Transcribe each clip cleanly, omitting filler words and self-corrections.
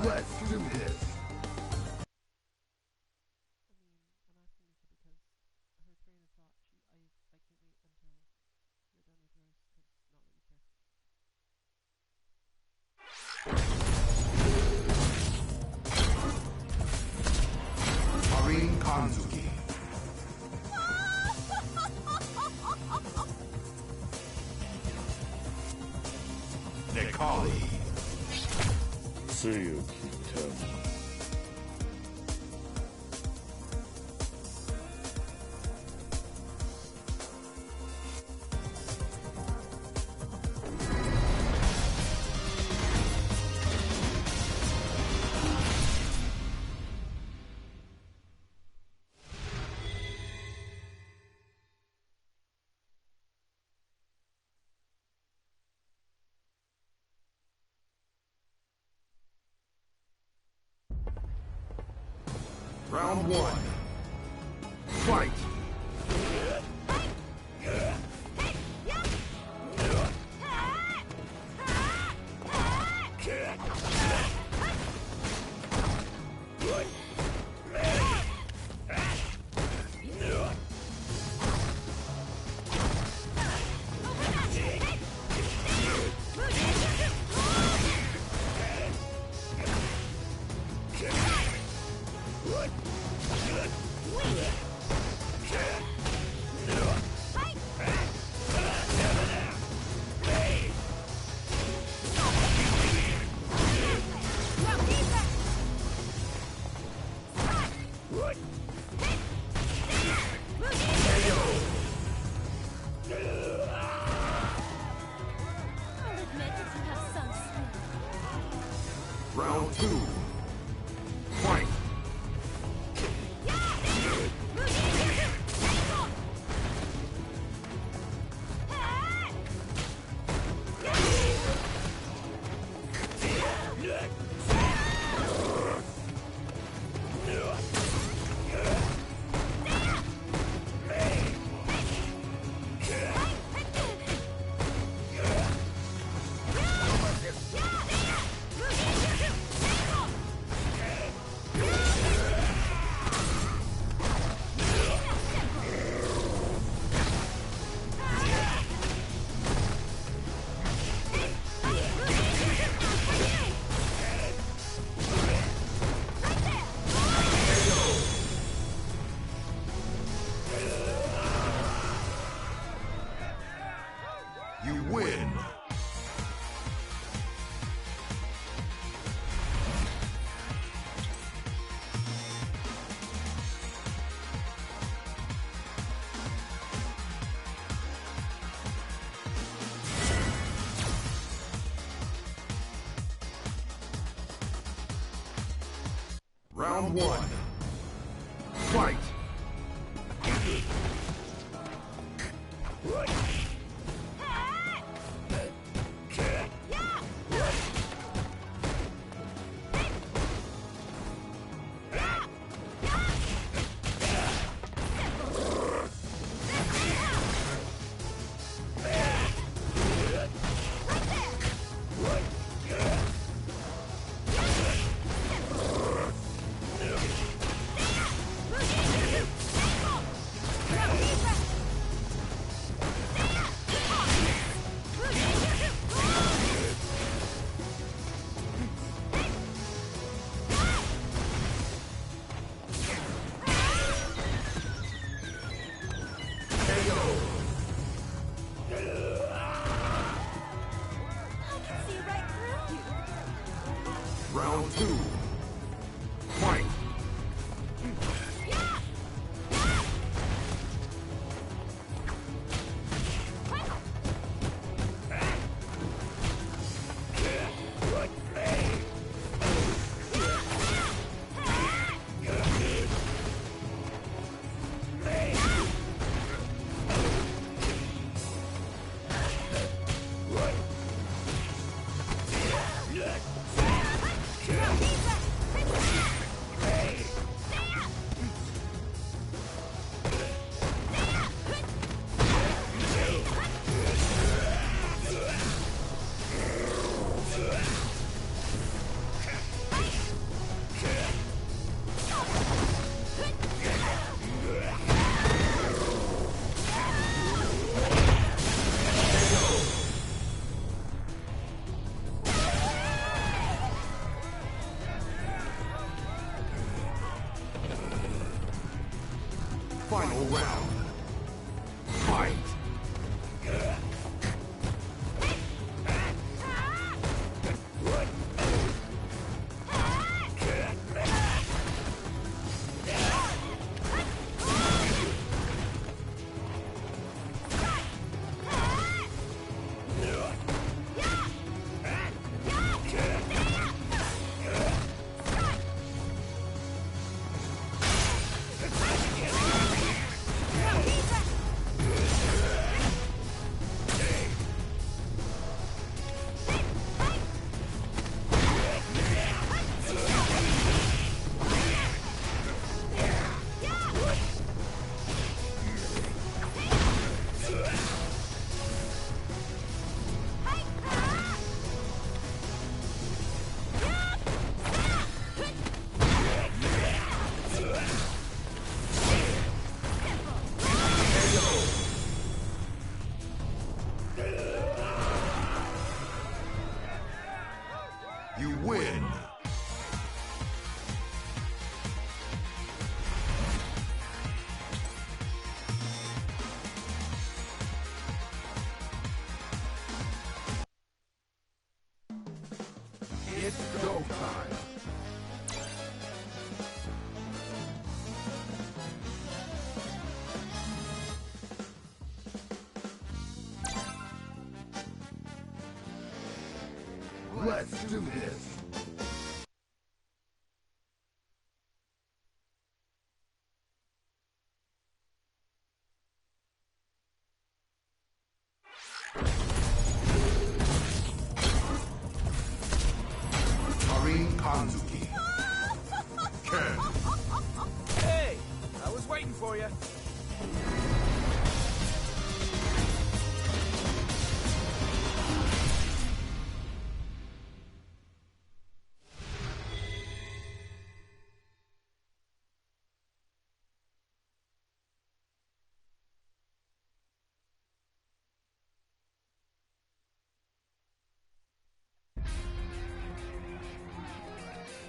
Let's do this. Marine Kanzuki. Nekali. Tsuyuki Tama. Round one. Fight! Round two. Fight! You win! Round one. Fight! Round two. Fight! Final round. Fight! You win! It's go time! Let's do this! Kanzuki. Ken. Hey! I was waiting for you.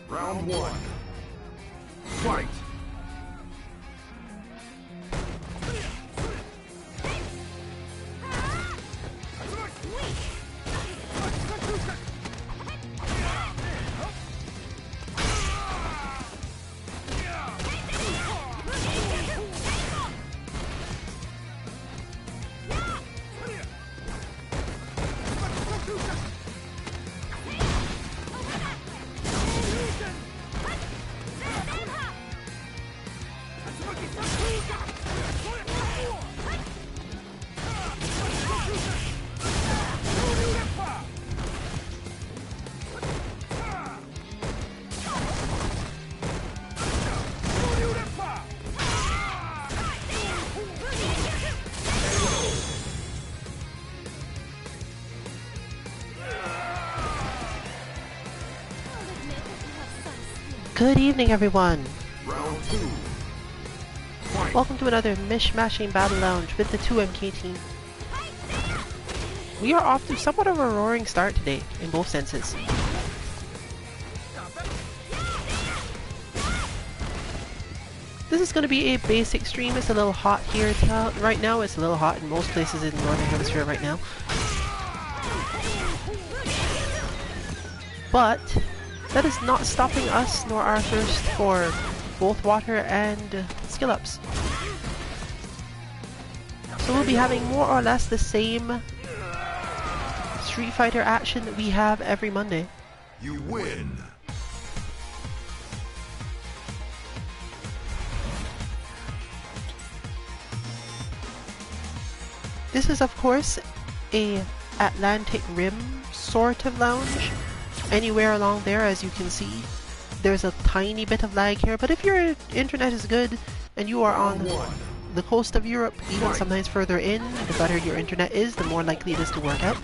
Round one. Fight! Good evening, everyone! Round two. Fight! Welcome to another Mish-Mashing Battle Lounge with the 2MK team. We are off to somewhat of a roaring start today, in both senses. This is going to be a basic stream. It's a little hot here right now. It's a little hot in most places in the Northern Hemisphere right now. But that is not stopping us nor our thirst for both water and skill ups. So we'll be having more or less the same Street Fighter action that we have every Monday. You win! This is of course a Atlantic Rim sort of lounge. Anywhere along there, as you can see, there's a tiny bit of lag here, but if your internet is good and you are on the coast of Europe, even sometimes further in, the better your internet is, the more likely it is to work out.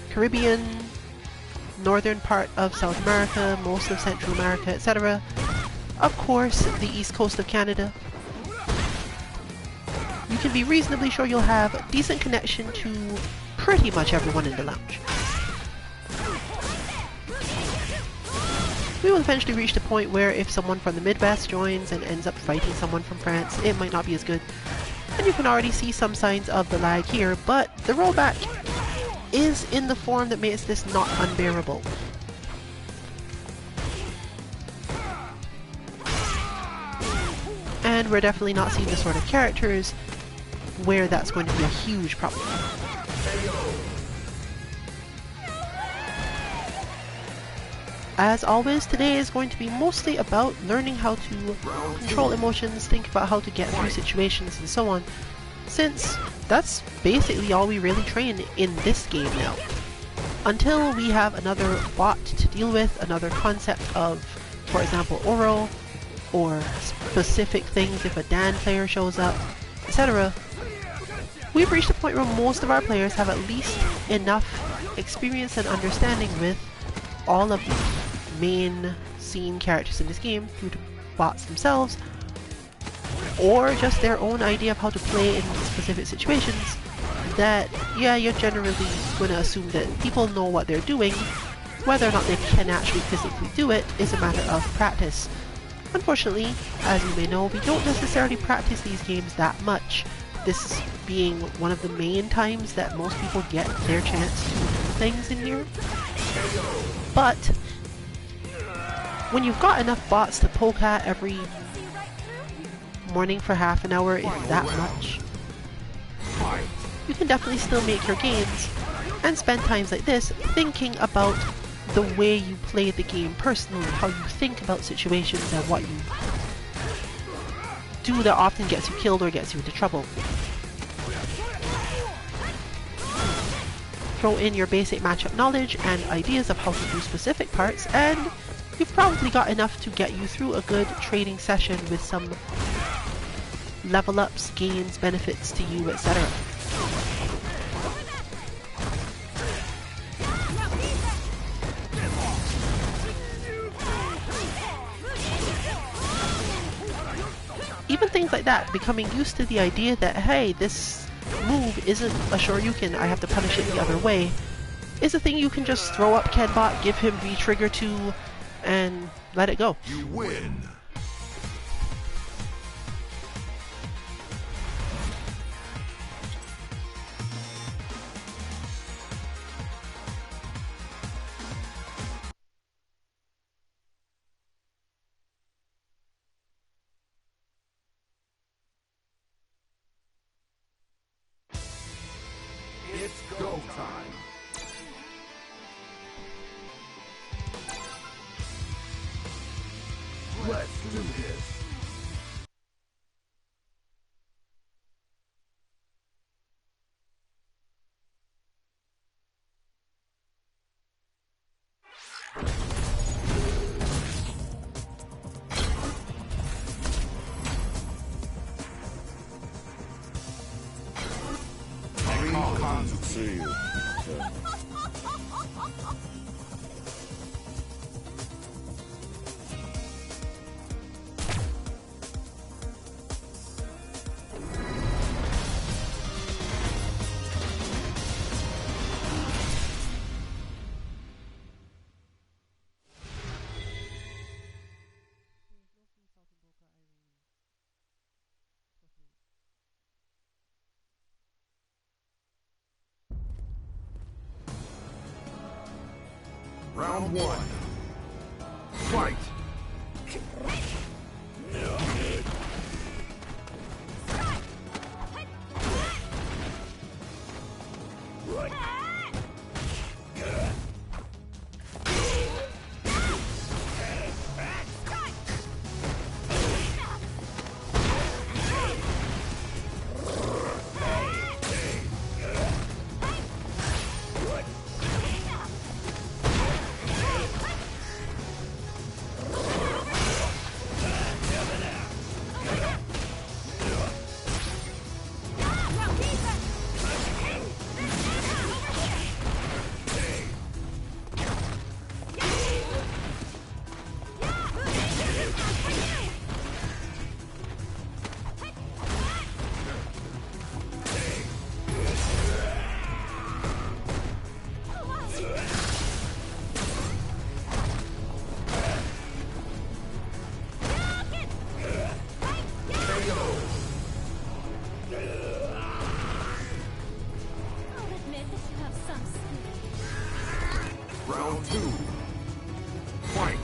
Caribbean, northern part of South America, most of Central America, etc. Of course, the east coast of Canada. You can be reasonably sure you'll have a decent connection to pretty much everyone in the lounge. We will eventually reach the point where if someone from the Midwest joins and ends up fighting someone from France, it might not be as good. And you can already see some signs of the lag here, but the rollback is in the form that makes this not unbearable. And we're definitely not seeing the sort of characters where that's going to be a huge problem. As always, today is going to be mostly about learning how to control emotions, think about how to get through situations and so on, since that's basically all we really train in this game now. Until we have another bot to deal with, another concept of, for example, Oro, or specific things if a Dan player shows up, etc. We've reached a point where most of our players have at least enough experience and understanding with all of the main scene characters in this game through the bots themselves, or just their own idea of how to play in specific situations, that, yeah, you're generally going to assume that people know what they're doing. Whether or not they can actually physically do it is a matter of practice. Unfortunately, as you may know, we don't necessarily practice these games that much, this being one of the main times that most people get their chance to do things in here. But when you've got enough bots to poke at every morning for half an hour, if that much, you can definitely still make your gains and spend times like this thinking about the way you play the game personally, how you think about situations and what you do that often gets you killed or gets you into trouble. Throw in your basic matchup knowledge and ideas of how to do specific parts, and you've probably got enough to get you through a good trading session with some level ups, gains, benefits to you, etc. Even things like that, becoming used to the idea that, hey, this move isn't a Shoryuken, I have to punish it the other way, is a thing you can just throw up Kenbot, give him V-Trigger to, and let it go. You win. It's go time. Let's do this. Round one. Fight! Round 2. Fight!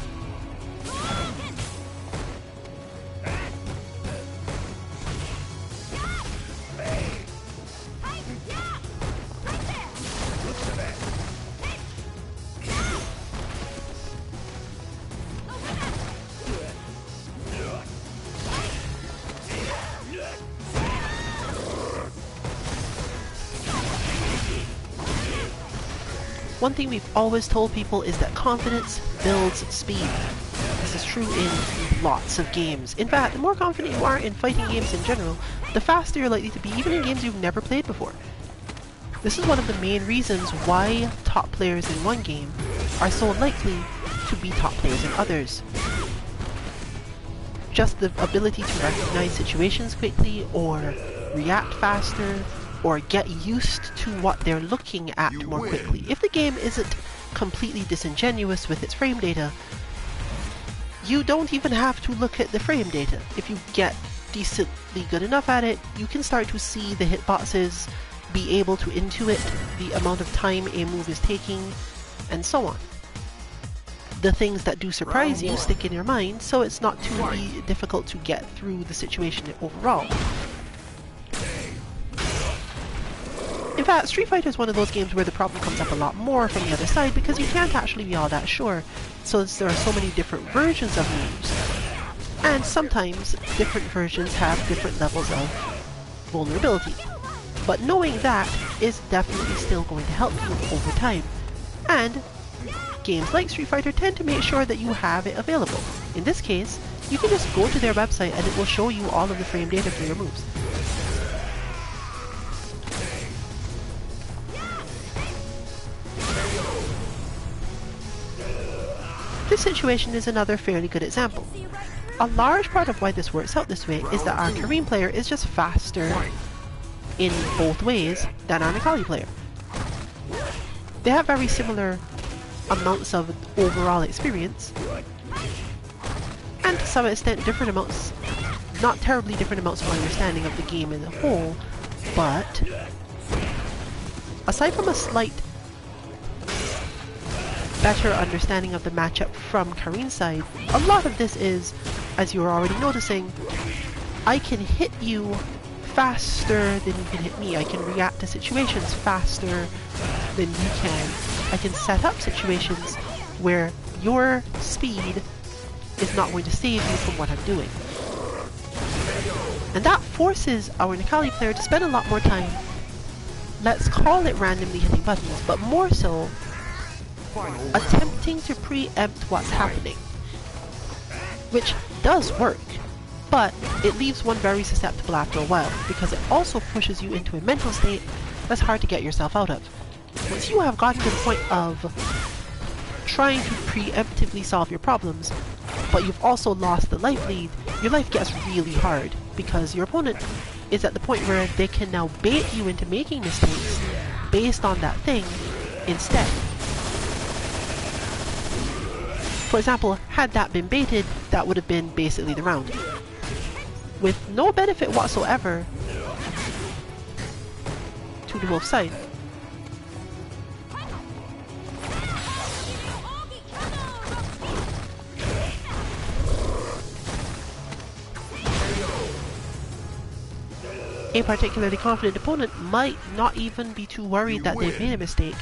One thing we've always told people is that confidence builds speed. This is true in lots of games. In fact, the more confident you are in fighting games in general, the faster you're likely to be, even in games you've never played before. This is one of the main reasons why top players in one game are so likely to be top players in others. Just the ability to recognize situations quickly, or react faster, or get used to what they're looking at more quickly. If the game isn't completely disingenuous with its frame data, you don't even have to look at the frame data. If you get decently good enough at it, you can start to see the hitboxes, be able to intuit the amount of time a move is taking, and so on. The things that do surprise you stick in your mind, so it's not too difficult to get through the situation overall. In fact, Street Fighter is one of those games where the problem comes up a lot more from the other side because you can't actually be all that sure, since there are so many different versions of moves. And sometimes different versions have different levels of vulnerability. But knowing that is definitely still going to help you over time. And games like Street Fighter tend to make sure that you have it available. In this case, you can just go to their website and it will show you all of the frame data for your moves. This situation is another fairly good example. A large part of why this works out this way is that our Kareem player is just faster in both ways than our Nikali player. They have very similar amounts of overall experience, and to some extent different amounts, not terribly different amounts of understanding of the game as a whole, but aside from a slight better understanding of the matchup from Kareem's side, a lot of this is, as you're already noticing, I can hit you faster than you can hit me. I can react to situations faster than you can. I can set up situations where your speed is not going to save you from what I'm doing. And that forces our Nikali player to spend a lot more time, let's call it randomly hitting buttons, but more so attempting to preempt what's happening, which does work, but it leaves one very susceptible after a while, because it also pushes you into a mental state that's hard to get yourself out of. Once you have gotten to the point of trying to preemptively solve your problems, but you've also lost the life lead, your life gets really hard, because your opponent is at the point where they can now bait you into making mistakes based on that thing instead. For example, had that been baited, that would have been basically the round, with no benefit whatsoever to the wolf side. A particularly confident opponent might not even be too worried that they've made a mistake,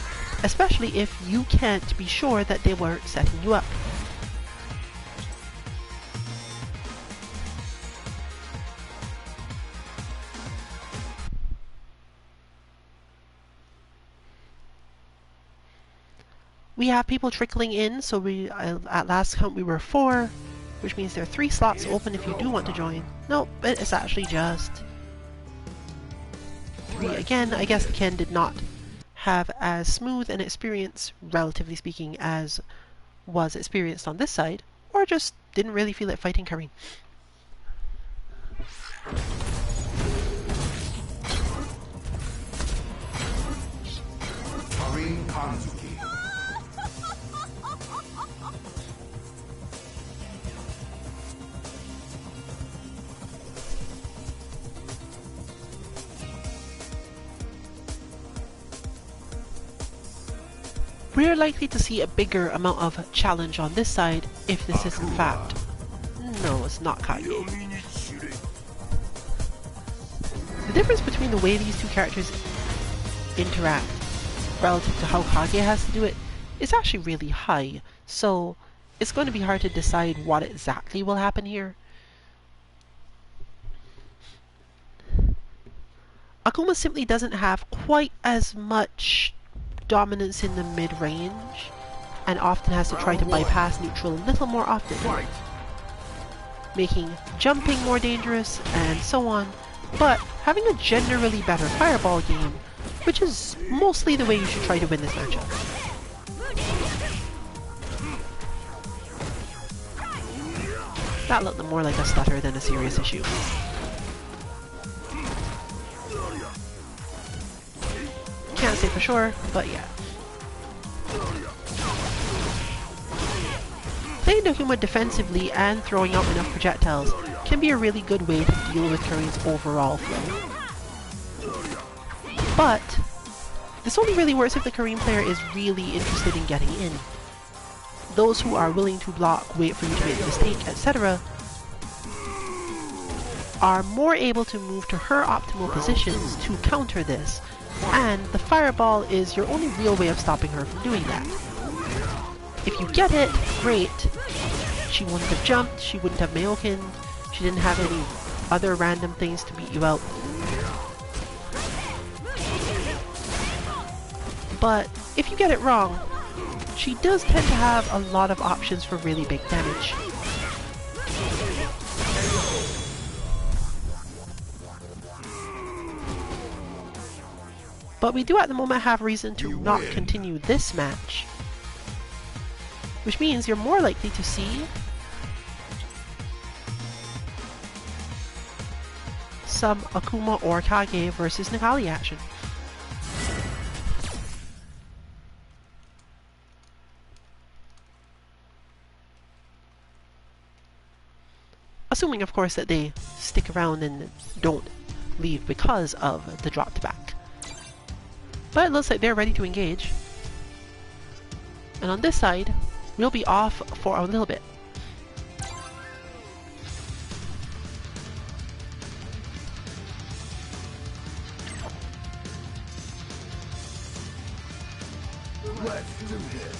especially if you can't be sure that they weren't setting you up. We have people trickling in, so at last count we were 4, which means there are 3 slots open if you do want to join. Nope, it's actually just 3 again. I guess Ken did not have as smooth an experience, relatively speaking, as was experienced on this side, or just didn't really feel like fighting Kareem. Kareem Kanzuki. we're likely to see a bigger amount of challenge on this side if this is in fact... No, it's not Kage. The difference between the way these two characters interact relative to how Kage has to do it is actually really high, so it's going to be hard to decide what exactly will happen here. Akuma simply doesn't have quite as much dominance in the mid-range, and often has to try to bypass neutral a little more often, making jumping more dangerous and so on, but having a generally better fireball game, which is mostly the way you should try to win this matchup. That looked more like a stutter than a serious issue. Can't say for sure, but yeah. Playing Akuma defensively and throwing out enough projectiles can be a really good way to deal with Kuri's overall flow. But this only really works if the Korean player is really interested in getting in. Those who are willing to block, wait for you to make a mistake, etc. are more able to move to her optimal positions to counter this, and the fireball is your only real way of stopping her from doing that. If you get it, great. She wouldn't have jumped, she wouldn't have Mayoken, she didn't have any other random things to beat you out. But if you get it wrong, she does tend to have a lot of options for really big damage. But we do at the moment have reason to not continue this match, which means you're more likely to see some Akuma or Kage versus Nakali action. Assuming, of course, that they stick around and don't leave because of the dropped back. But it looks like they're ready to engage. And on this side, we'll be off for a little bit. Let's do this.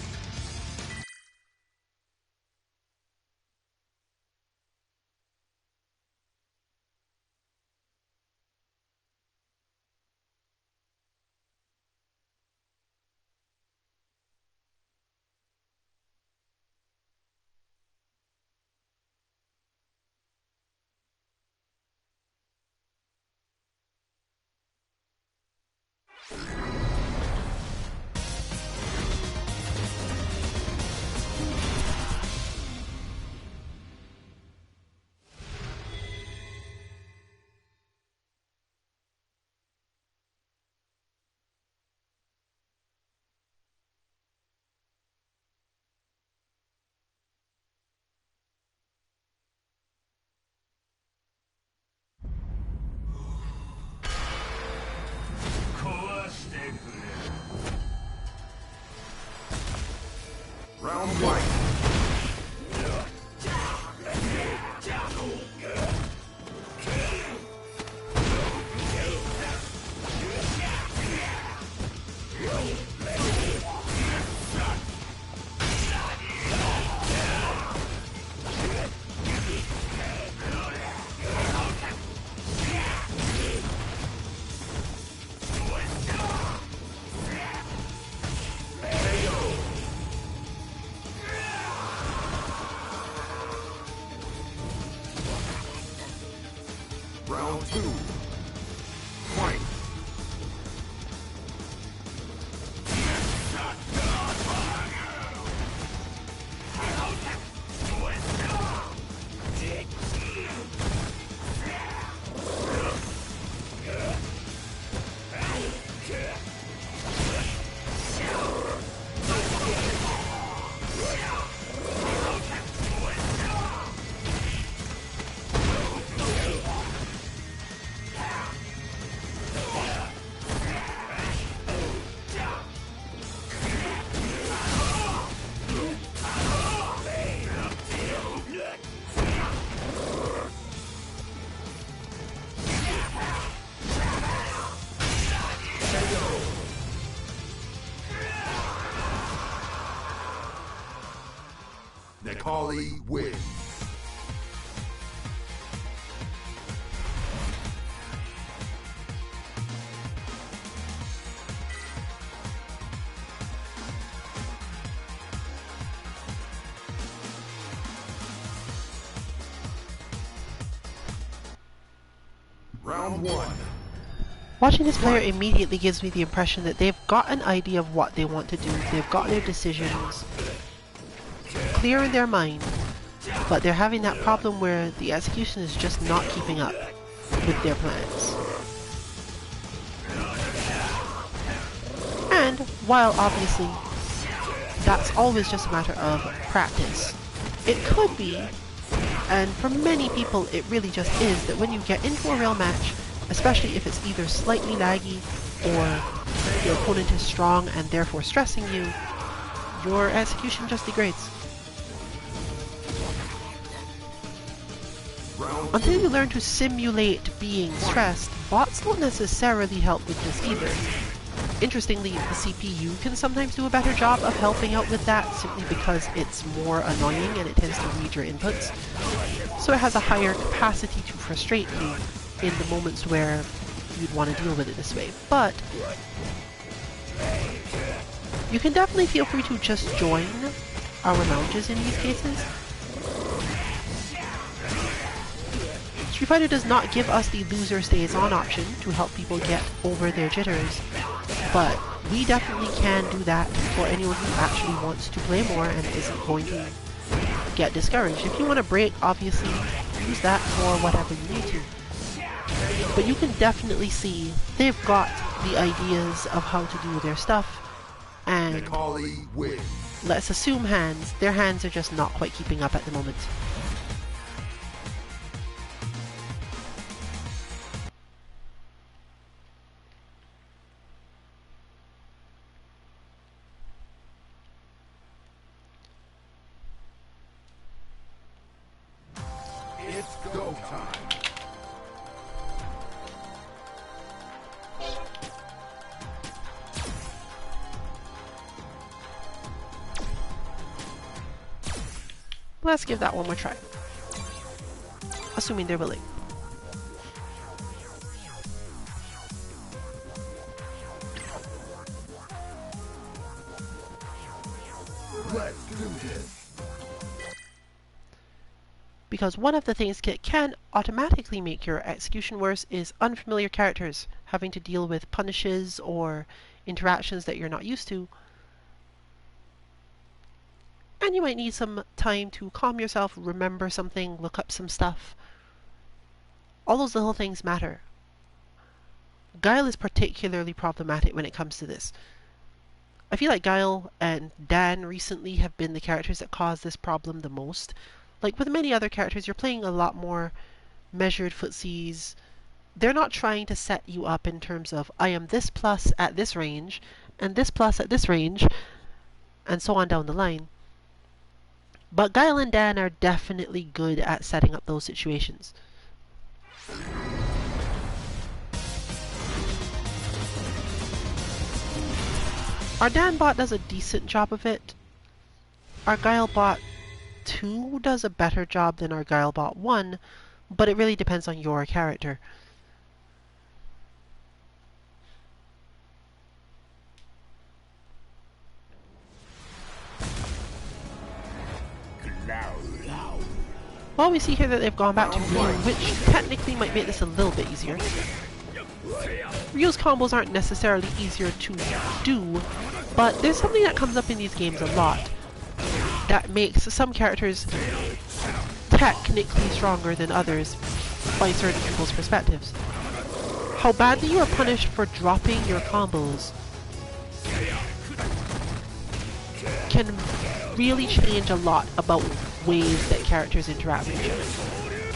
Round one. Round two. Fight. Necalli wins. Round 1. Watching this player immediately gives me the impression that they've got an idea of what they want to do, they've got their decisions clear in their mind, but they're having that problem where the execution is just not keeping up with their plans. And while obviously that's always just a matter of practice, it could be, and for many people it really just is, that when you get into a real match, especially if it's either slightly laggy or your opponent is strong and therefore stressing you, your execution just degrades. Until you learn to simulate being stressed, bots don't necessarily help with this either. Interestingly, the CPU can sometimes do a better job of helping out with that simply because it's more annoying and it tends to read your inputs. So it has a higher capacity to frustrate you in the moments where you'd want to deal with it this way. But you can definitely feel free to just join our lounges in these cases. Street Fighter does not give us the loser stays on option to help people get over their jitters, but we definitely can do that for anyone who actually wants to play more and isn't going to get discouraged. If you want to break, obviously use that for whatever you need to. But you can definitely see they've got the ideas of how to do their stuff, and let's assume their hands are just not quite keeping up at the moment. It's go time. Let's give that one more try. Assuming they're willing. Let's do this. Because one of the things that can automatically make your execution worse is unfamiliar characters, having to deal with punishes or interactions that you're not used to. And you might need some time to calm yourself, remember something, look up some stuff. All those little things matter. Guile is particularly problematic when it comes to this. I feel like Guile and Dan recently have been the characters that cause this problem the most. Like with many other characters, you're playing a lot more measured footsies. They're not trying to set you up in terms of, I am this plus at this range, and this plus at this range, and so on down the line. But Guile and Dan are definitely good at setting up those situations. Our Dan bot does a decent job of it. Our Guile bot 2 does a better job than our Guile bot 1, but it really depends on your character. Well, we see here that they've gone back to Ryu, which technically might make this a little bit easier. Ryu's combos aren't necessarily easier to do, but there's something that comes up in these games a lot that makes some characters technically stronger than others by certain people's perspectives. How badly you are punished for dropping your combos can really change a lot about ways that characters interact with each other.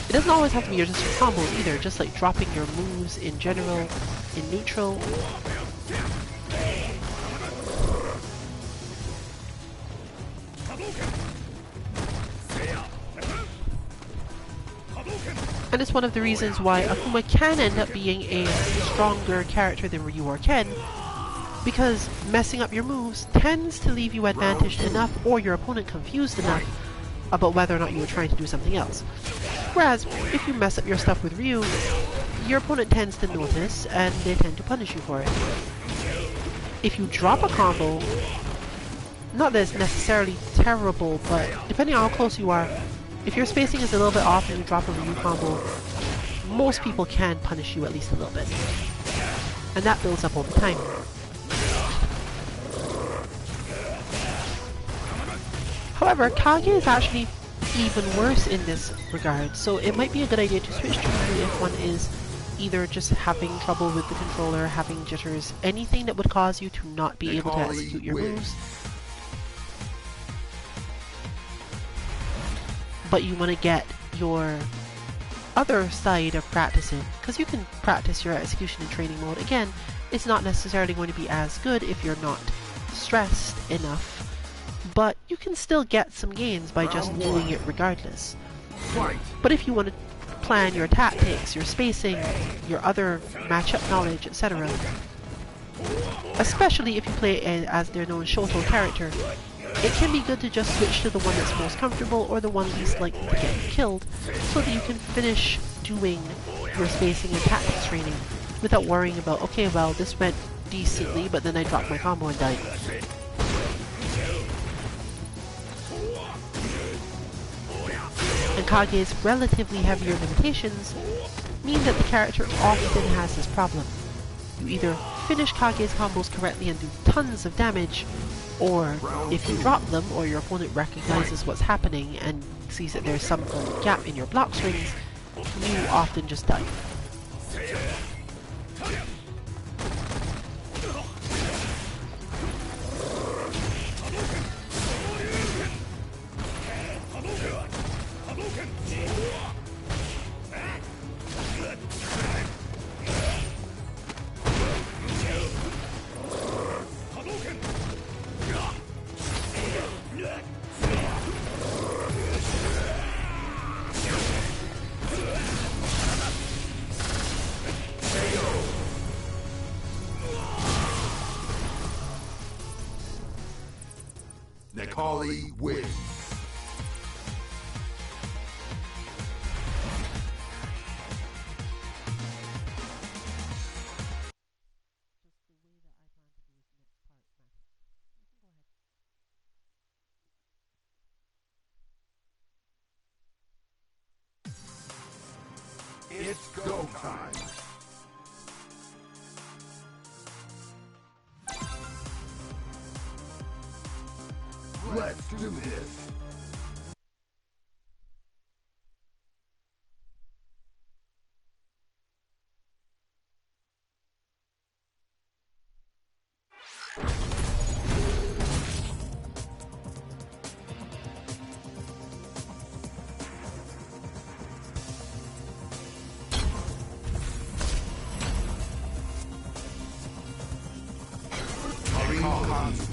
It doesn't always have to be just your combos either, just like dropping your moves in general, in neutral. And it's one of the reasons why Akuma can end up being a stronger character than Ryu or Ken, because messing up your moves tends to leave you advantaged enough or your opponent confused enough about whether or not you were trying to do something else. Whereas, if you mess up your stuff with Ryu, your opponent tends to notice, and they tend to punish you for it. If you drop a combo, not that it's necessarily terrible, but depending on how close you are, if your spacing is a little bit off and you drop a Ryu combo, most people can punish you at least a little bit. And that builds up over time. However, Kage is actually even worse in this regard, so it might be a good idea to switch to Ryu if one is either just having trouble with the controller, having jitters, anything that would cause you to not be able to execute your moves. But you want to get your other side of practicing, because you can practice your execution in training mode. Again, it's not necessarily going to be as good if you're not stressed enough, but you can still get some gains by just doing it regardless. But if you want to plan your tactics, your spacing, your other matchup knowledge, etc., especially if you play as their known Shoto character, it can be good to just switch to the one that's most comfortable or the one least likely to get killed, so that you can finish doing your spacing and tactics training without worrying about, okay, well, this went decently, but then I dropped my combo and died. And Kage's relatively heavier limitations mean that the character often has this problem. You either finish Kage's combos correctly and do tons of damage, or if you drop them or your opponent recognizes what's happening and sees that there's some gap in your block strings, you often just die. Kali wins. It's go time. Let's do this.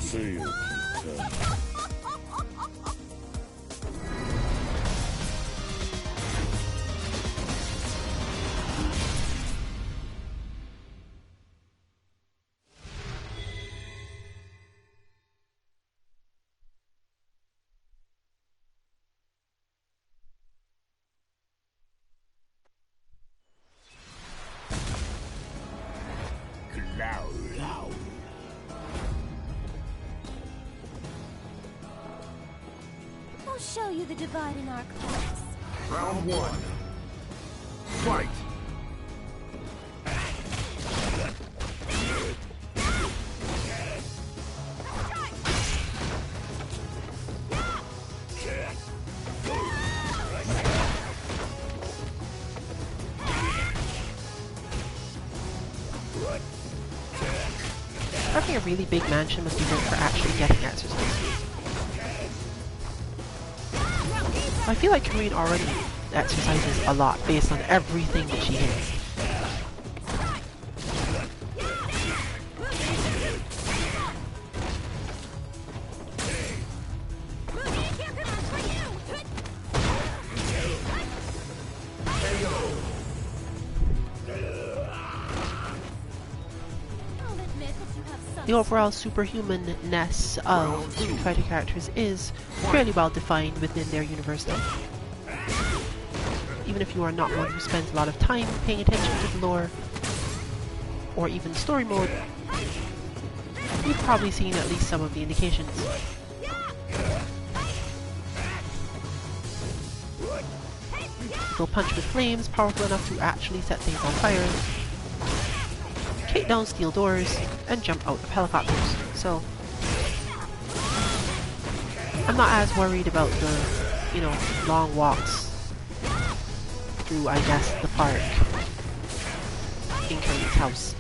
See you. I'll show you the divide in our class. Round one. Fight. Having a really big mansion must be good for actually getting exercise. I feel like Karine already exercises a lot based on everything that she hits. the overall superhumanness of Street Fighter characters is fairly well defined within their universe though. Even if you are not one who spends a lot of time paying attention to the lore, or even story mode, you've probably seen at least some of the indications. Go punch with flames, powerful enough to actually set things on fire, kick down steel doors, and jump out of helicopters. So, I'm not as worried about the, you know, long walks through, I guess, the park in Curly's house.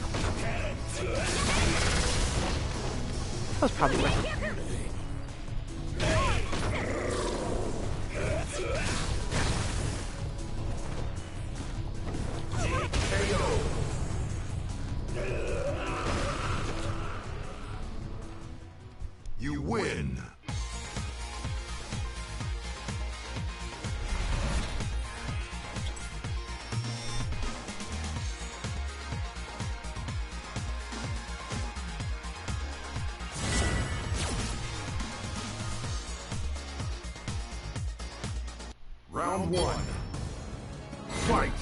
That was probably worth it. You win. Round one. Fight.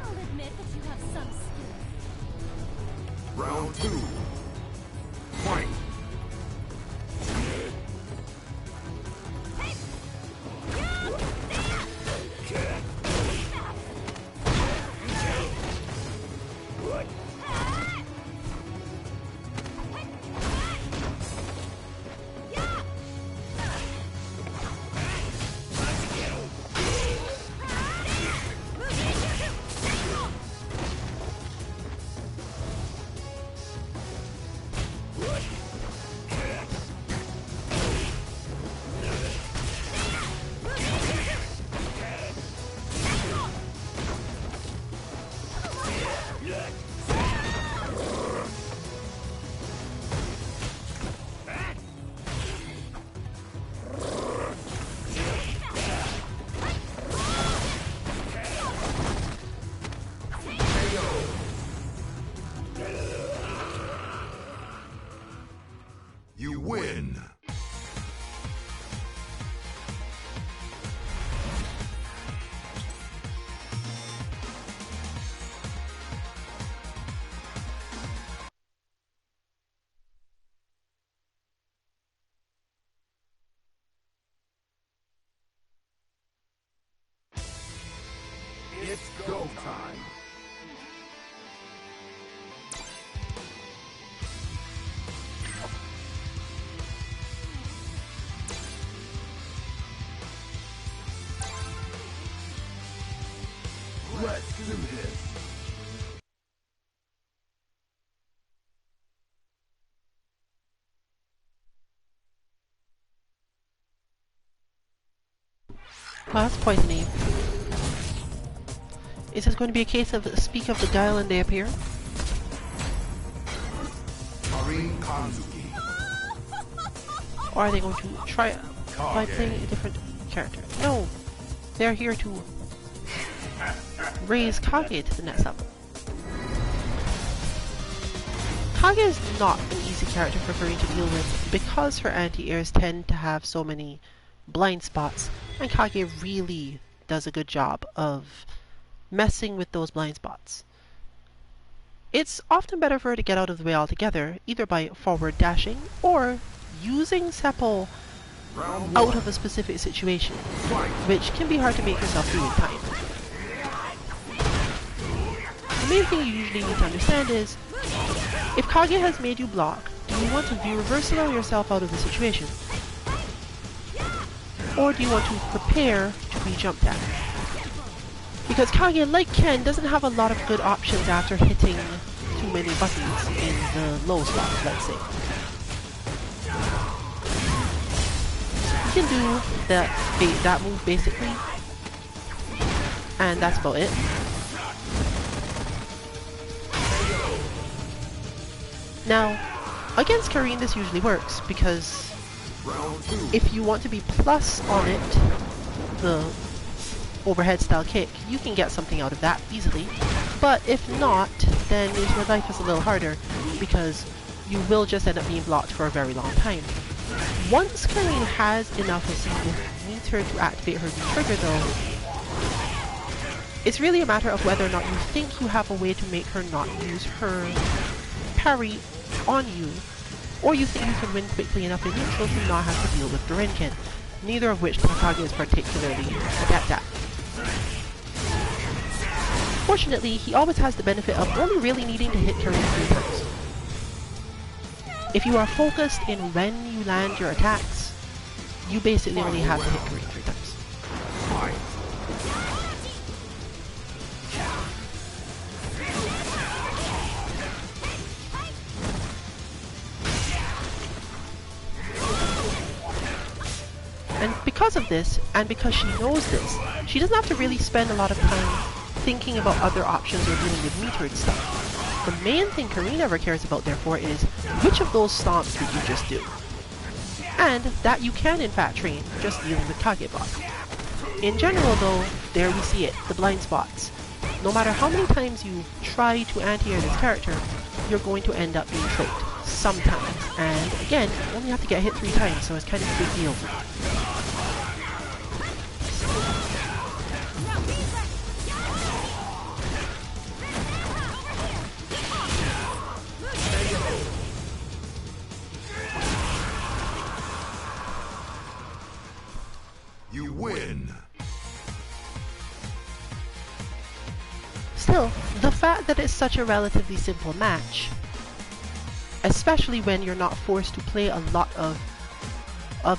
I'll admit that you have some skill. Round two. Fight. You win. It's go time. Let's do this. Well, that's poisoning. Is this going to be a case of speak of the guile and they appear? Marine Kanzuki. Or are they going to try by playing a different character? No! They're here to raise Kage to the next level. Kage is not an easy character for Furry to deal with because her anti-airs tend to have so many blind spots, and Kage really does a good job of messing with those blind spots. It's often better for her to get out of the way altogether, either by forward dashing or using Seppo Round out one. of a specific situation, Fight. which can be hard to make yourself do in time. The main thing you usually need to understand is, if Kage has made you block, do you want to view reversal yourself out of the situation? Or do you want to prepare to be jumped at? Because Kage, like Ken, doesn't have a lot of good options after hitting too many buttons in the low spot, let's say. You can do that move basically, and that's about it. Now, against Karine this usually works, because Round two. if you want to be plus on it, the overhead style kick, you can get something out of that easily. But if not, then your life is a little harder, because you will just end up being blocked for a very long time. Once Karine has enough of the meter to activate her new trigger though, it's really a matter of whether or not you think you have a way to make her not use her parry on you, or you think you can win quickly enough in neutral to not have to deal with the Rinken, neither of which Kage is particularly adept at. Fortunately, he always has the benefit of only really needing to hit Karine 3 times. If you are focused in when you land your attacks, you basically only have to hit Karine 3 times. Fight. And because of this, and because she knows this, she doesn't have to really spend a lot of time thinking about other options or dealing with metered stuff. The main thing Karine ever cares about, therefore, is which of those stomps did you just do? And that you can in fact train just dealing with Kage block. In general though, there we see it, the blind spots. No matter how many times you try to anti-air this character, you're going to end up being tricked. Sometimes. And again, you only have to get hit 3 times, so it's kind of a big deal. You win. Still, the fact that it's such a relatively simple match, especially when you're not forced to play a lot of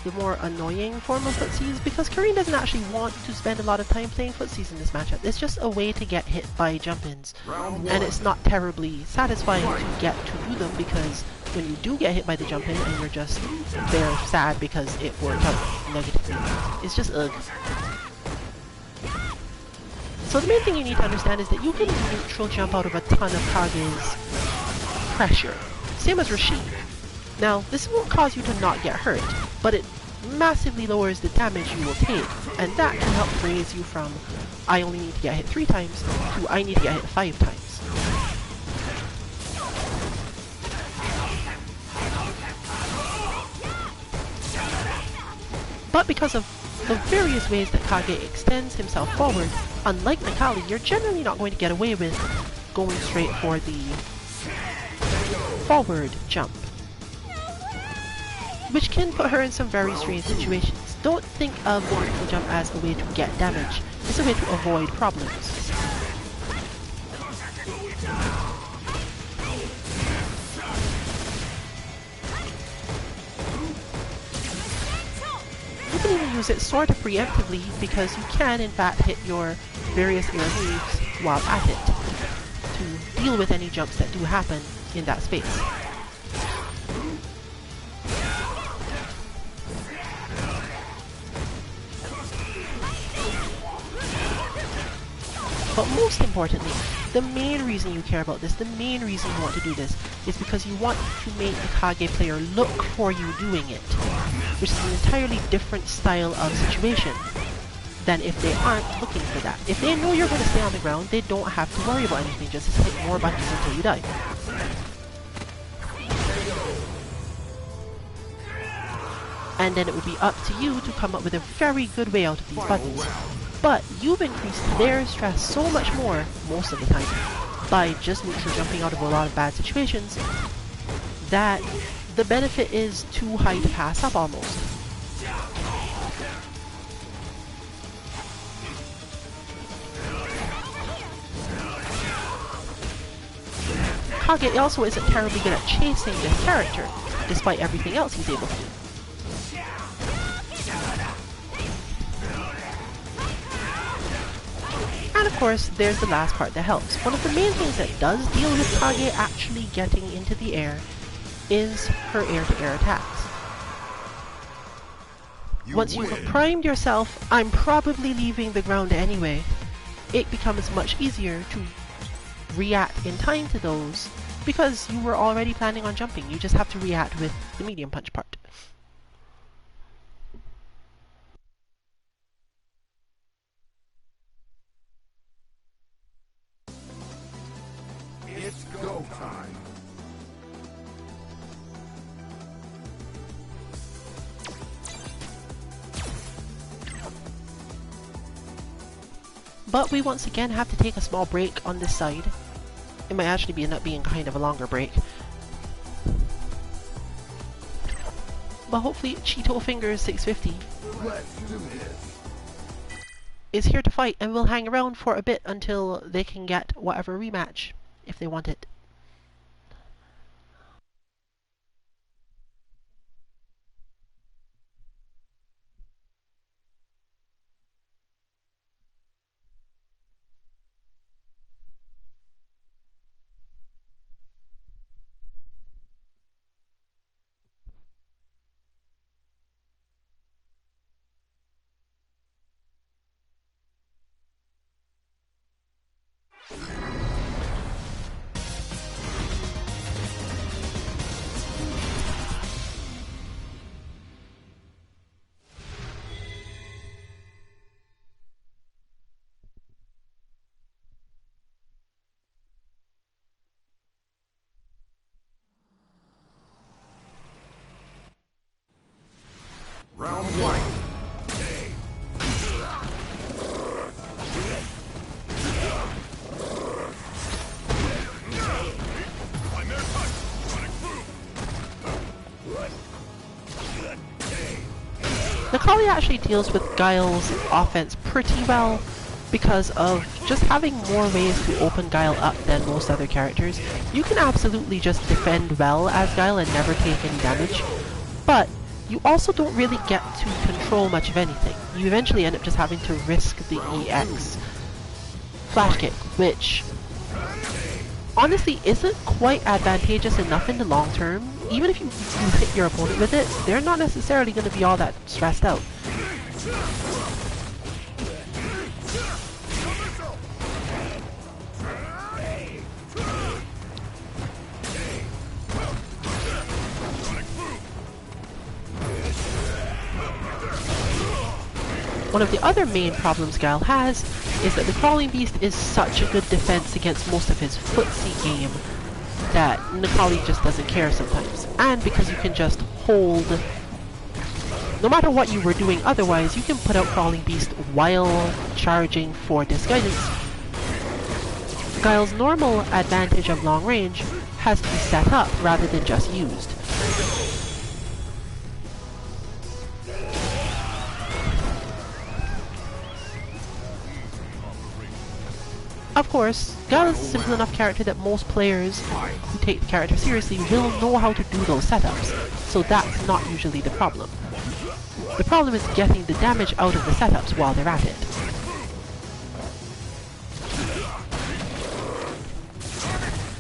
the more annoying form of footsies, because Karine doesn't actually want to spend a lot of time playing footsies in this matchup. It's just a way to get hit by jump-ins, Round one. and it's not terribly satisfying to get to do them, because when you do get hit by the jump-in and you're just there sad because it worked out negatively, it's just ugh. So the main thing you need to understand is that you can neutral jump out of a ton of Kage's pressure. Same as Rashid. Now, this won't cause you to not get hurt, but it massively lowers the damage you will take, and that can help raise you from I only need to get hit 3 times to I need to get hit 5 times. But because of the various ways that Kage extends himself forward, unlike Nakali, you're generally not going to get away with going straight for the forward jump, which can put her in some very strange situations. Don't think of the neutral jump as a way to get damage, it's a way to avoid problems. You can even use it sort of preemptively, because you can in fact hit your various air moves while at it, to deal with any jumps that do happen in that space. But most importantly, the main reason you care about this, the main reason you want to do this, is because you want to make the Kage player look for you doing it, which is an entirely different style of situation than if they aren't looking for that. If they know you're going to stay on the ground, they don't have to worry about anything, just hit more buttons until you die. And then it would be up to you to come up with a very good way out of these buttons. But you've increased their stress so much more, most of the time, by just neutral jumping out of a lot of bad situations, that the benefit is too high to pass up almost. Kage also isn't terribly good at chasing this character, despite everything else he's able to do. And of course, there's the last part that helps. One of the main things that does deal with Kage actually getting into the air is her air-to-air attacks. Once you have primed yourself, I'm probably leaving the ground anyway, it becomes much easier to react in time to those because you were already planning on jumping. You just have to react with the medium punch part. It's go time. But we once again have to take a small break on this side. It might actually end up being kind of a longer break. But hopefully Cheeto Fingers 650 Let's do this. is here to fight, and we'll hang around for a bit until they can get whatever rematch, if they want it. Round one. Necalli actually deals with Guile's offense pretty well because of just having more ways to open Guile up than most other characters. You can absolutely just defend well as Guile and never take any damage, but you also don't really get to control much of anything. You eventually end up just having to risk the EX flash kick, which honestly isn't quite advantageous enough in the long term. Even if you hit your opponent with it, they're not necessarily going to be all that stressed out. One of the other main problems Guile has is that the Crawling Beast is such a good defense against most of his footsie game that Necalli just doesn't care sometimes. And because you can just hold, no matter what you were doing otherwise, you can put out Crawling Beast while charging for Disguidance. Guile's normal advantage of long range has to be set up rather than just used. Of course, Guile is a simple enough character that most players who take the character seriously will know how to do those setups, so that's not usually the problem. The problem is getting the damage out of the setups while they're at it.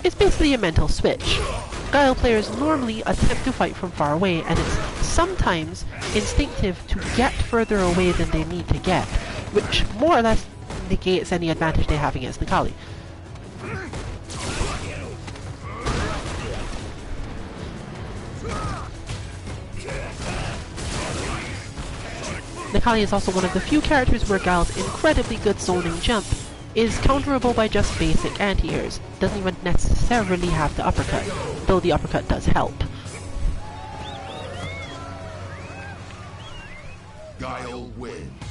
It's basically a mental switch. Guile players normally attempt to fight from far away, and it's sometimes instinctive to get further away than they need to get, which more or less negates any advantage they have against Necalli. Necalli is also one of the few characters where Guile's incredibly good zoning jump is counterable by just basic anti-airs. Doesn't even necessarily have the uppercut, though the uppercut does help. Guile wins.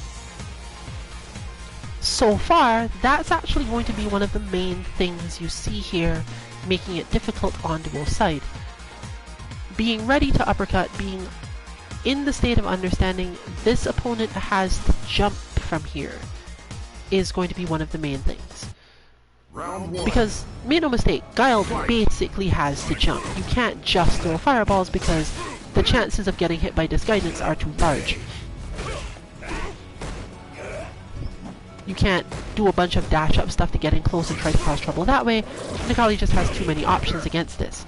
So far, that's actually going to be one of the main things you see here, making it difficult on dual side. being ready to uppercut, being in the state of understanding this opponent has to jump from here is going to be one of the main things. Round 1. Because, make no mistake, Guile basically has to jump. You can't just throw fireballs because the chances of getting hit by Disguidance are too large. You can't do a bunch of dash up stuff to get in close and try to cause trouble that way. Nikali just has too many options against this.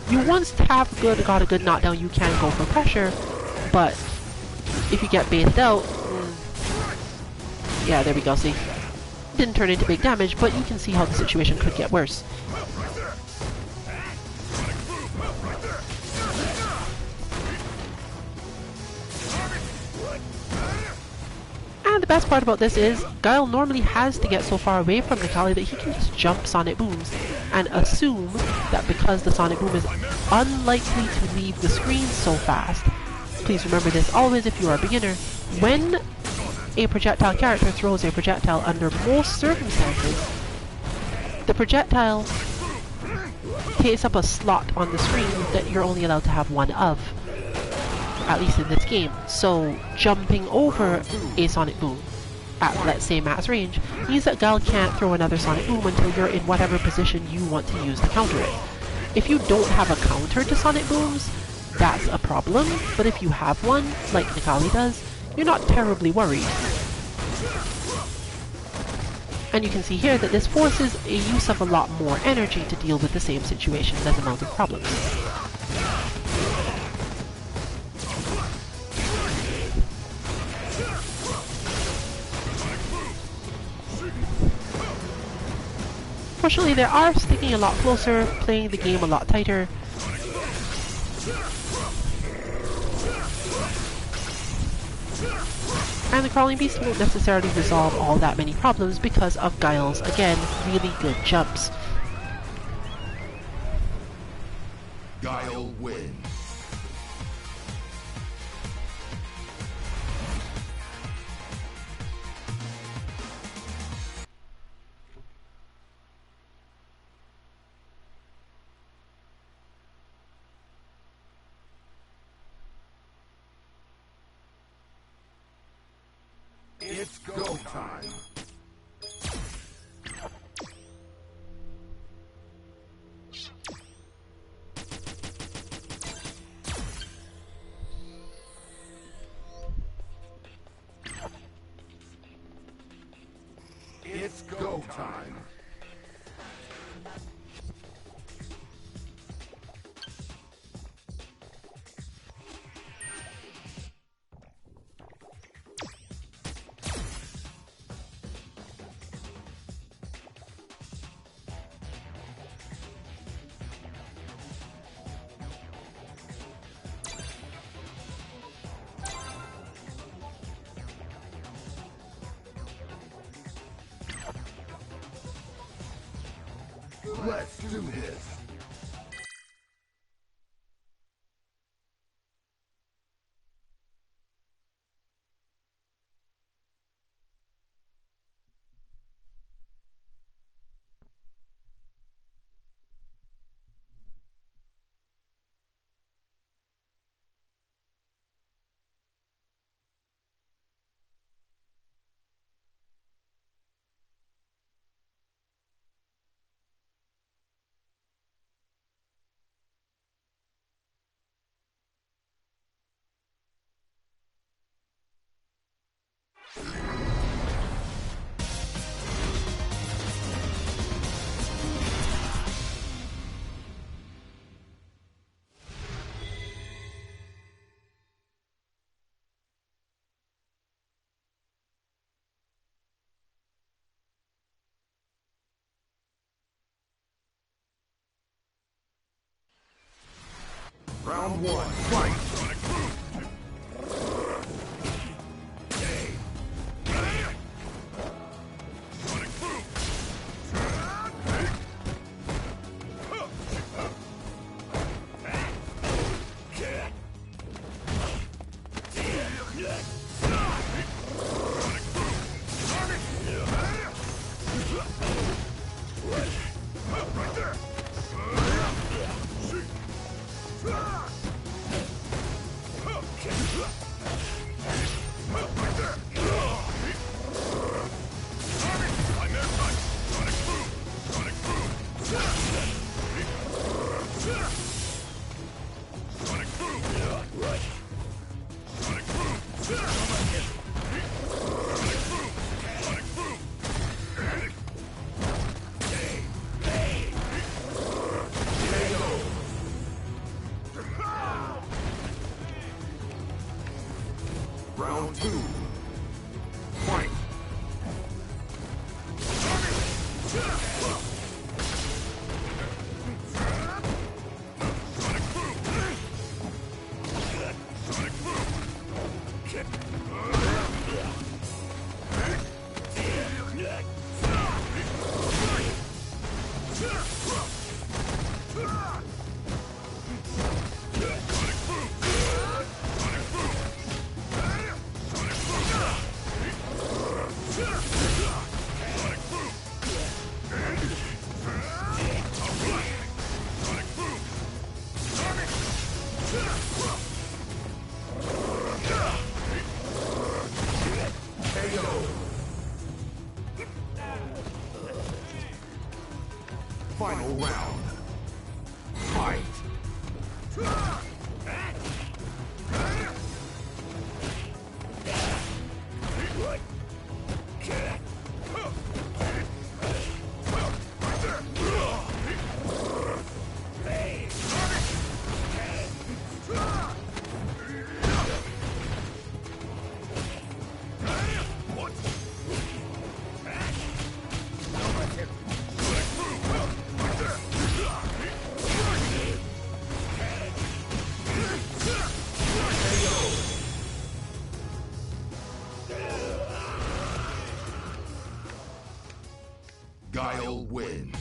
You once got a good knockdown, you can go for pressure, but if you get baited out, yeah, there we go, see? Didn't turn into big damage, but you can see how the situation could get worse. And the best part about this is, Guile normally has to get so far away from Nikali that he can just jump Sonic Booms and assume that because the Sonic Boom is unlikely to leave the screen so fast. Please remember this always if you are a beginner. When a projectile character throws a projectile under most circumstances, the projectile takes up a slot on the screen that you're only allowed to have one of. At least in this game. So jumping over a Sonic Boom at, let's say, max range means that Guile can't throw another Sonic Boom until you're in whatever position you want to use to counter it. If you don't have a counter to Sonic Booms, that's a problem, but if you have one, like Nikali does, you're not terribly worried. And you can see here that this forces a use of a lot more energy to deal with the same situations as a mounting problems. Fortunately, they are sticking a lot closer, playing the game a lot tighter. And the Crawling Beast won't necessarily resolve all that many problems because of Guile's, again, really good jumps. Guile wins. It's go time. It's go time. Let's do this. Round 1, fight! Round 2. Fight. Final round. Fight. Guile wins.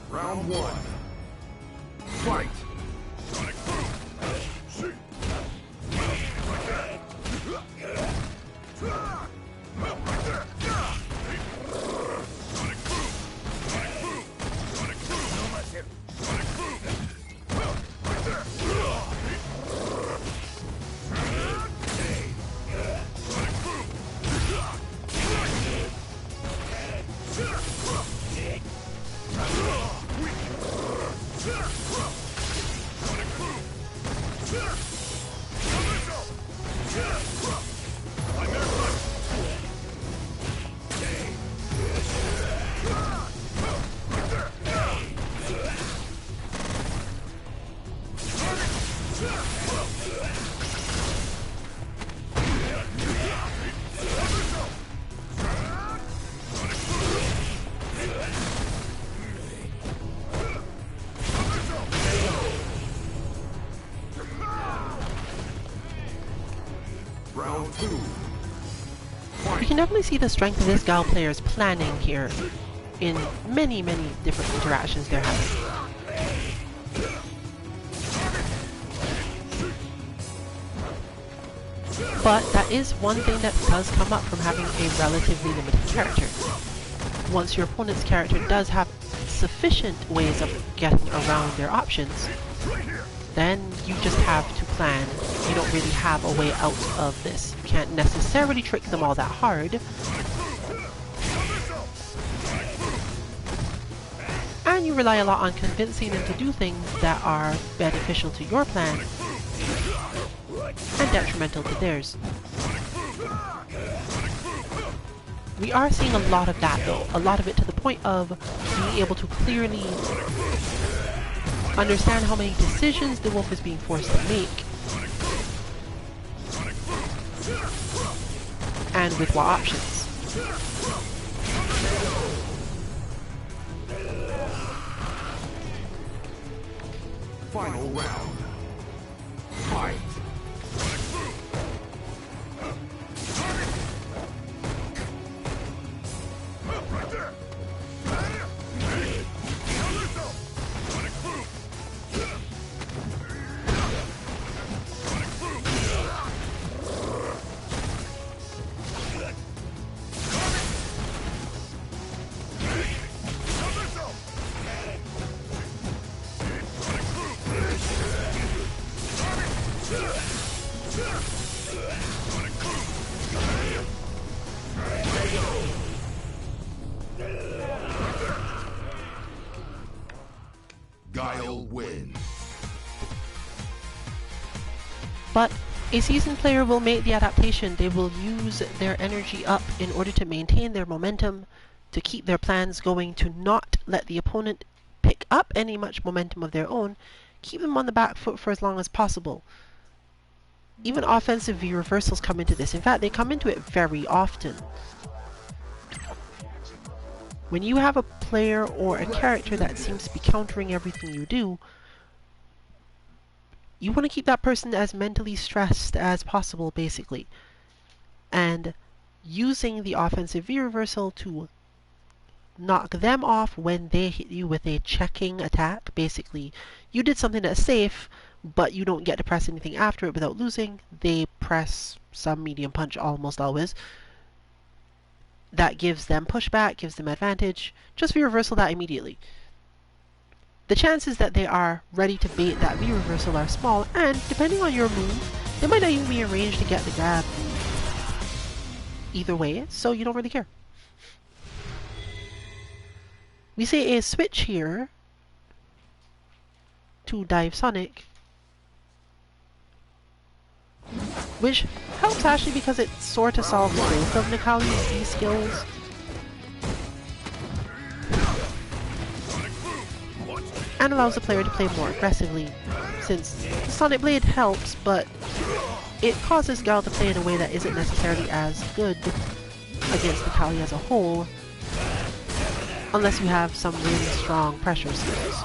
Round 1. Fight. Round 2. You can definitely see the strength of this Gal player's planning here in many, many different interactions they're having. But that is one thing that does come up from having a relatively limited character. Once your opponent's character does have sufficient ways of getting around their options, then you just have to plan. You don't really have a way out of this. You can't necessarily trick them all that hard. And you rely a lot on convincing them to do things that are beneficial to your plan and detrimental to theirs. We are seeing a lot of that though, a lot of it to the point of being able to clearly understand how many decisions the wolf is being forced to make and with what options. Final round. Fight. Guile win. But a seasoned player will make the adaptation. They will use their energy up in order to maintain their momentum, to keep their plans going, to not let the opponent pick up any much momentum of their own, keep them on the back foot for as long as possible. Even offensive V reversals come into this. In fact, they come into it very often. When you have a player or a character that seems to be countering everything you do, you want to keep that person as mentally stressed as possible, basically. And using the offensive V reversal to knock them off when they hit you with a checking attack. Basically, you did something that's safe, but you don't get to press anything after it without losing. They press some medium punch almost always. That gives them pushback, gives them advantage. Just V reversal that immediately. The chances that they are ready to bait that V reversal are small, and depending on your move, they might not even be arranged to get the grab either way, so you don't really care. We say a switch here to Dive Sonic, which helps actually because it sort of solves both of Nikali's V skills. And allows the player to play more aggressively, since the Sonic Blade helps, but it causes Guile to play in a way that isn't necessarily as good against Nikali as a whole, unless you have some really strong pressure skills.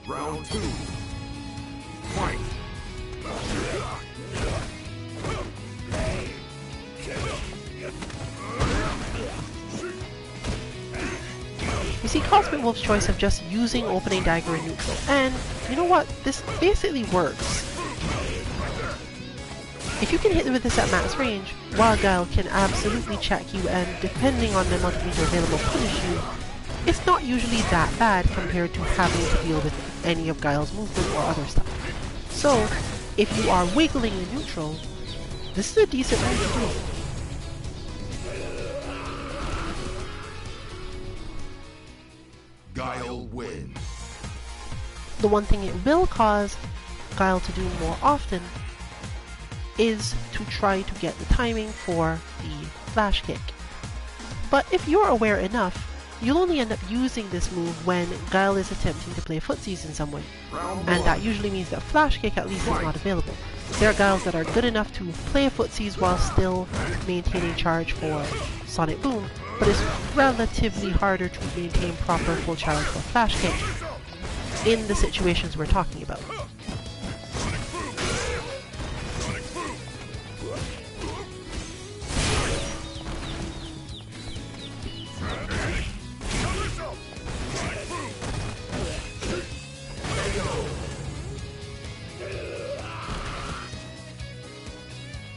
Round 2. Fight. You see Cosmic Wolf's choice of just using opening dagger in neutral, and you know what? This basically works. If you can hit with this at max range, Wild Guile can absolutely check you and, depending on the amount of meter available, punish you. It's not usually that bad compared to having to deal with any of Guile's movement or other stuff. So, if you are wiggling in neutral, this is a decent thing to do. Guile win. The one thing it will cause Guile to do more often is to try to get the timing for the flash kick. But if you're aware enough, you'll only end up using this move when Guile is attempting to play footsies in some way. And that usually means that flash kick at least is not available. There are Guiles that are good enough to play footsies while still maintaining charge for Sonic Boom, but it's relatively harder to maintain proper full charge for flash kick in the situations we're talking about.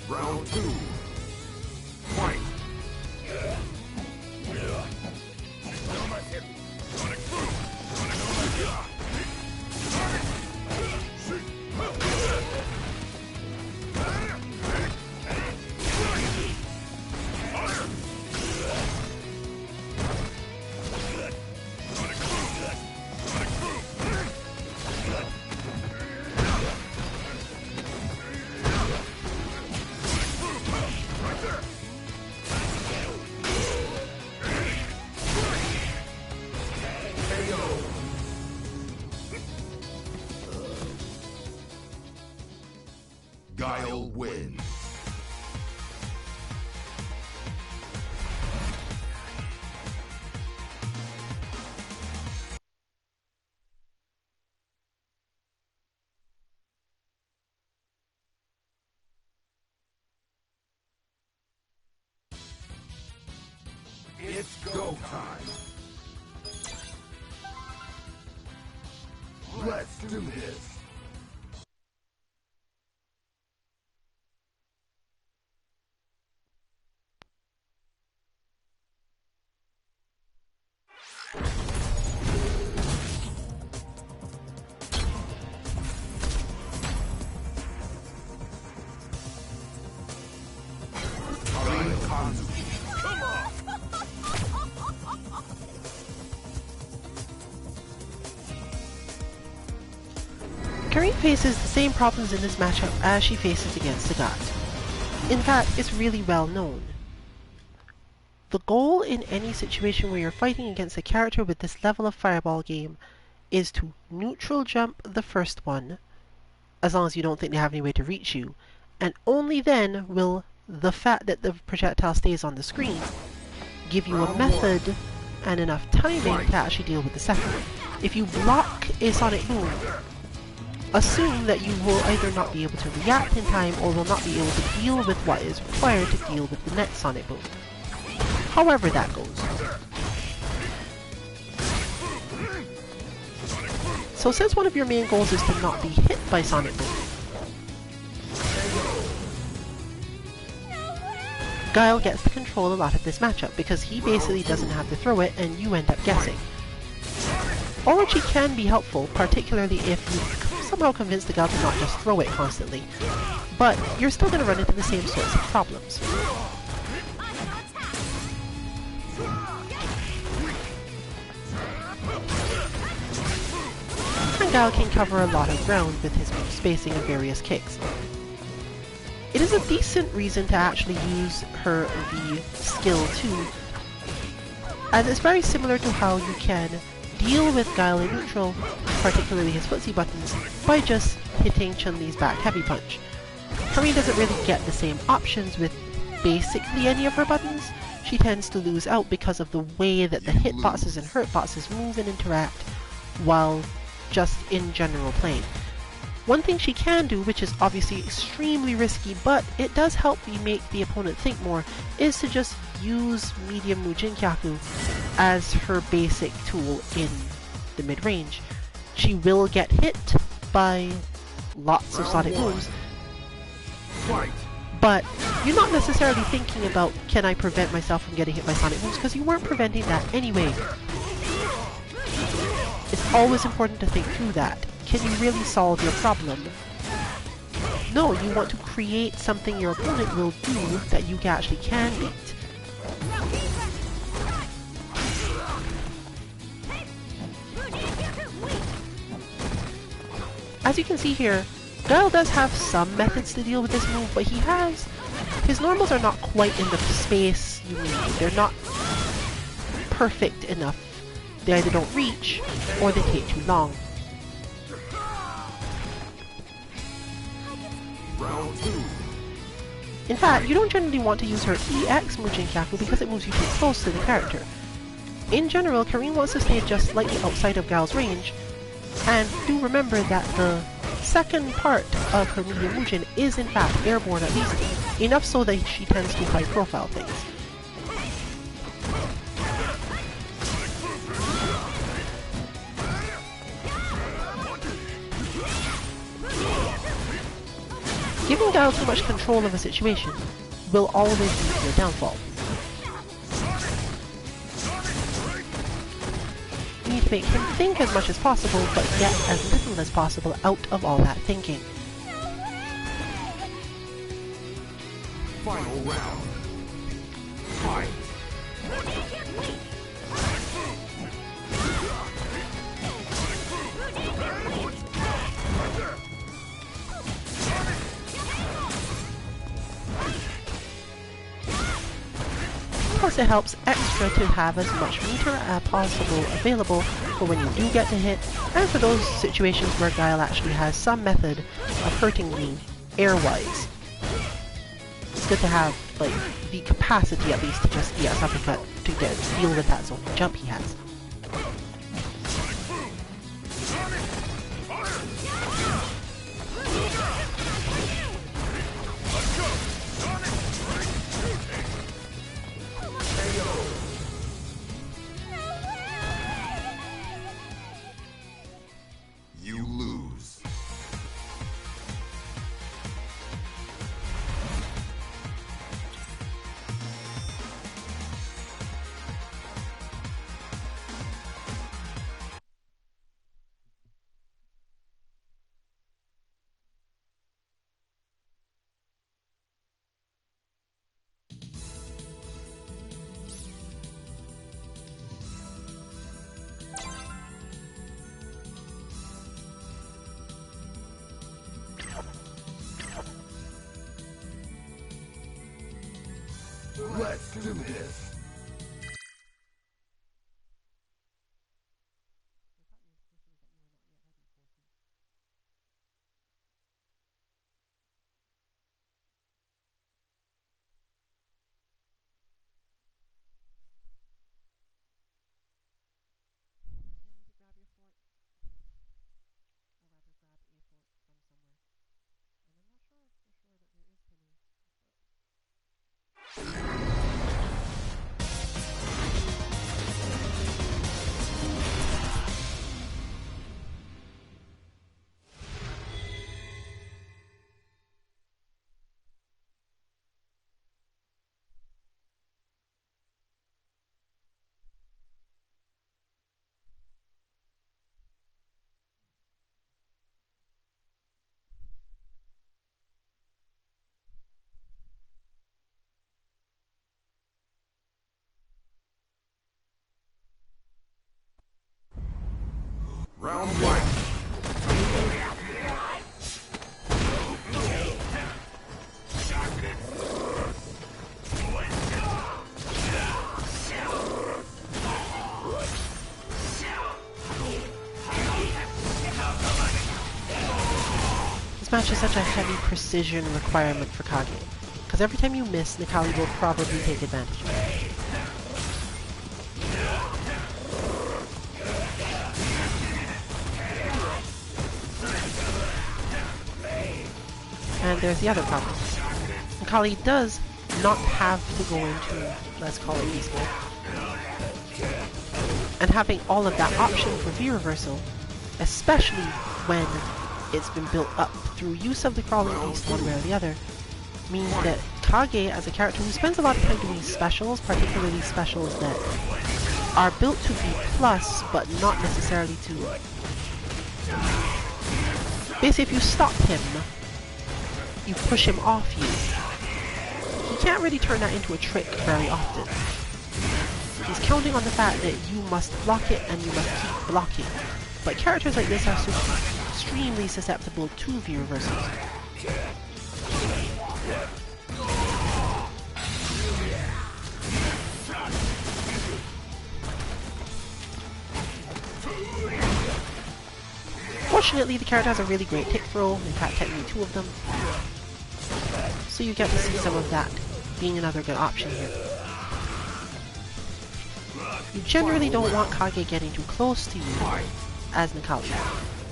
Round 2. Fight. Guile win. It's go time. Let's do this. Karine faces the same problems in this matchup as she faces against Sagat. In fact, it's really well known. The goal in any situation where you're fighting against a character with this level of fireball game is to neutral jump the first one, as long as you don't think they have any way to reach you, and only then will the fact that the projectile stays on the screen give you a method and enough timing to actually deal with the second. If you block a sonic boom, assume that you will either not be able to react in time or will not be able to deal with what is required to deal with the next sonic boom. However that goes. So since one of your main goals is to not be hit by sonic boom, Guile gets to control a lot of this matchup because he basically doesn't have to throw it and you end up guessing. Orochi can be helpful, particularly if you somehow convince the Guile to not just throw it constantly, but you're still going to run into the same sorts of problems. And Guile can cover a lot of ground with his spacing of various kicks. It is a decent reason to actually use her V skill too, as it's very similar to how you can deal with Guile in neutral, particularly his footsie buttons, by just hitting Chun-Li's back heavy punch. Karine doesn't really get the same options with basically any of her buttons. She tends to lose out because of the way that the hitboxes and hurtboxes move and interact while just in general playing. One thing she can do, which is obviously extremely risky, but it does help you make the opponent think more, is to just use medium Mujin-Kyaku as her basic tool in the mid-range. She will get hit by lots of sonic booms, but you're not necessarily thinking about, can I prevent myself from getting hit by sonic booms, because you weren't preventing that anyway. It's always important to think through that. Can you really solve your problem? No, you want to create something your opponent will do that you actually can beat. As you can see here, Guile does have some methods to deal with this move, but his normals are not quite in the space you need. They're not perfect enough. They either don't reach, or they take too long. In fact, you don't generally want to use her EX Mujin-Kyaku because it moves you too close to the character. In general, Karine wants to stay just slightly outside of Guile's range, and do remember that the second part of her medium Mujin is in fact airborne at least, enough so that she tends to high profile things. Giving Guile too much control of a situation will always lead to your downfall. You need to make him think as much as possible, but get as little as possible out of all that thinking. Final round. Fight. Plus it helps extra to have as much meter as possible available for when you do get to hit, and for those situations where Guile actually has some method of hurting you air-wise. It's good to have, like, the capacity at least to just ES uppercut to deal with that zone jump he has. You lose. Let's do this. Round one. This match is such a heavy precision requirement for Kage, because every time you miss, Nikali will probably take advantage of it. And there's the other problem. Nikali does not have to go into, let's call it beast mode. And having all of that option for V-reversal, especially when it's been built up through use of the crawling beast one way or the other, means that Kage, as a character who spends a lot of time doing specials, particularly specials that are built to be plus, but not necessarily to... Basically, if you stop him, you push him off you. He can't really turn that into a trick very often. He's counting on the fact that you must block it and you must keep blocking. But characters like this are extremely susceptible to V-reversals. Fortunately, the character has a really great tick throw, in fact technically two of them. So you get to see some of that being another good option here. You generally don't want Kage getting too close to you as Nikali,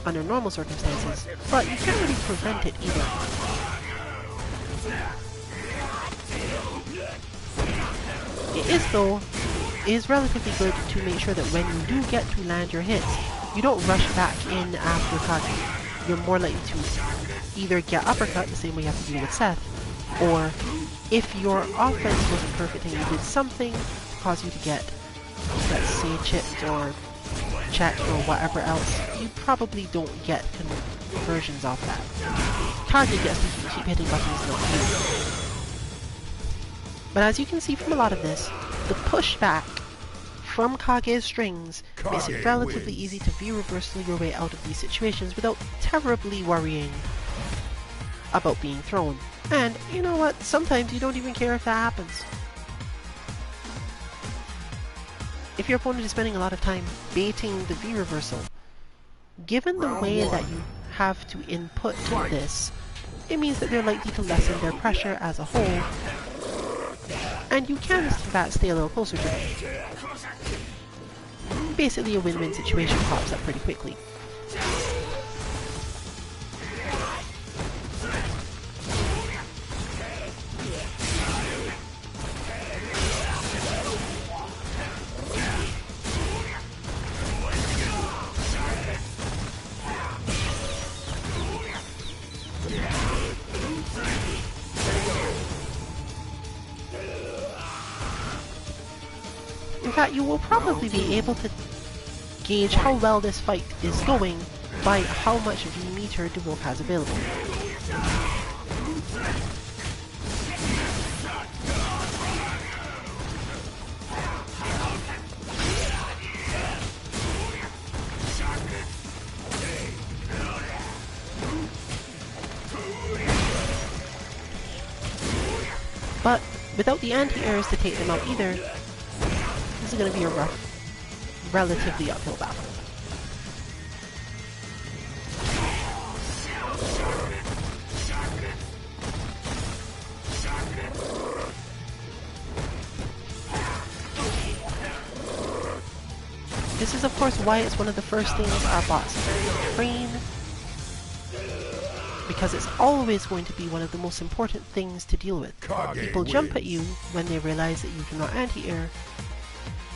under normal circumstances, but you can't really prevent it either. It is relatively good to make sure that when you do get to land your hits, you don't rush back in after Kage. You're more likely to either get uppercut, the same way you have to do with Seth, or if your offense wasn't perfect and you did something to cause you to get, let's say, chipped or checked or whatever else, you probably don't get conversions off that. Kage gets to keep hitting buttons, not you. But as you can see from a lot of this, the pushback from Kage's strings makes it relatively easy to V-reversal your way out of these situations without terribly worrying about being thrown. And you know what? Sometimes you don't even care if that happens. If your opponent is spending a lot of time baiting the V-reversal, given the way that you have to input this, it means that they're likely to lessen their pressure as a whole, and you can, in fact, stay a little closer to them. Basically, a win-win situation pops up pretty quickly. In fact, you will probably be able to gauge how well this fight is going by how much V-meter the wolf has available. But Without the anti-airs to take them out either, this is going to be a rough, relatively uphill battle. This is of course why it's one of the first things our bots train, because it's always going to be one of the most important things to deal with. People jump at you when they realize that you do not anti-air,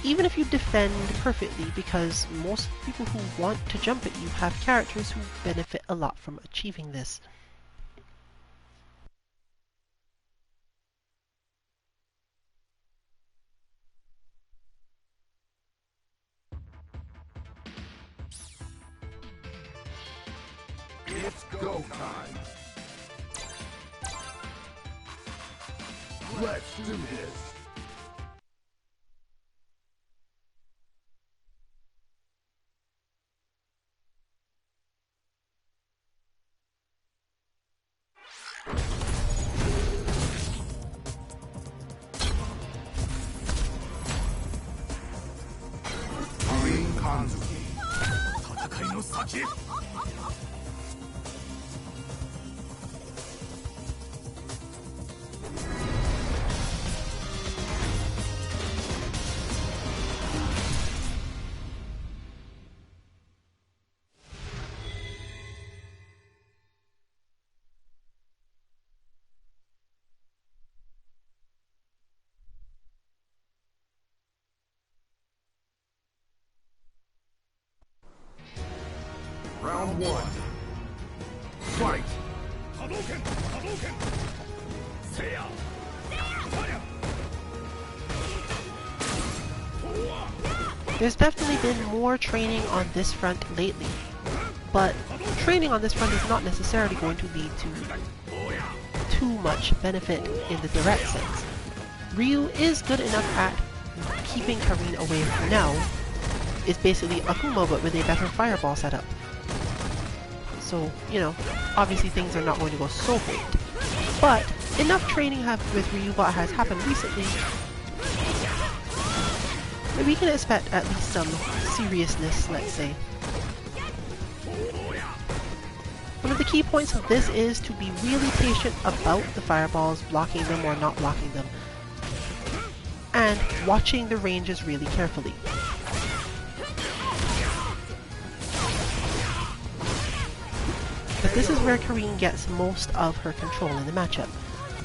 even if you defend perfectly, because most people who want to jump at you have characters who benefit a lot from achieving this. It's go time. Let's do this. Green Kanzuki. 戦いの先。Round one. Fight! There's definitely been more training on this front lately, but training on this front is not necessarily going to lead to too much benefit in the direct sense. Ryu is good enough at keeping Karine away from now. It's basically Akuma but with a better fireball setup. So, you know, obviously things are not going to go so great. But enough training with Ryubot has happened recently that we can expect at least some seriousness, let's say. One of the key points of this is to be really patient about the fireballs, blocking them or not blocking them, and watching the ranges really carefully. But this is where Karine gets most of her control in the matchup.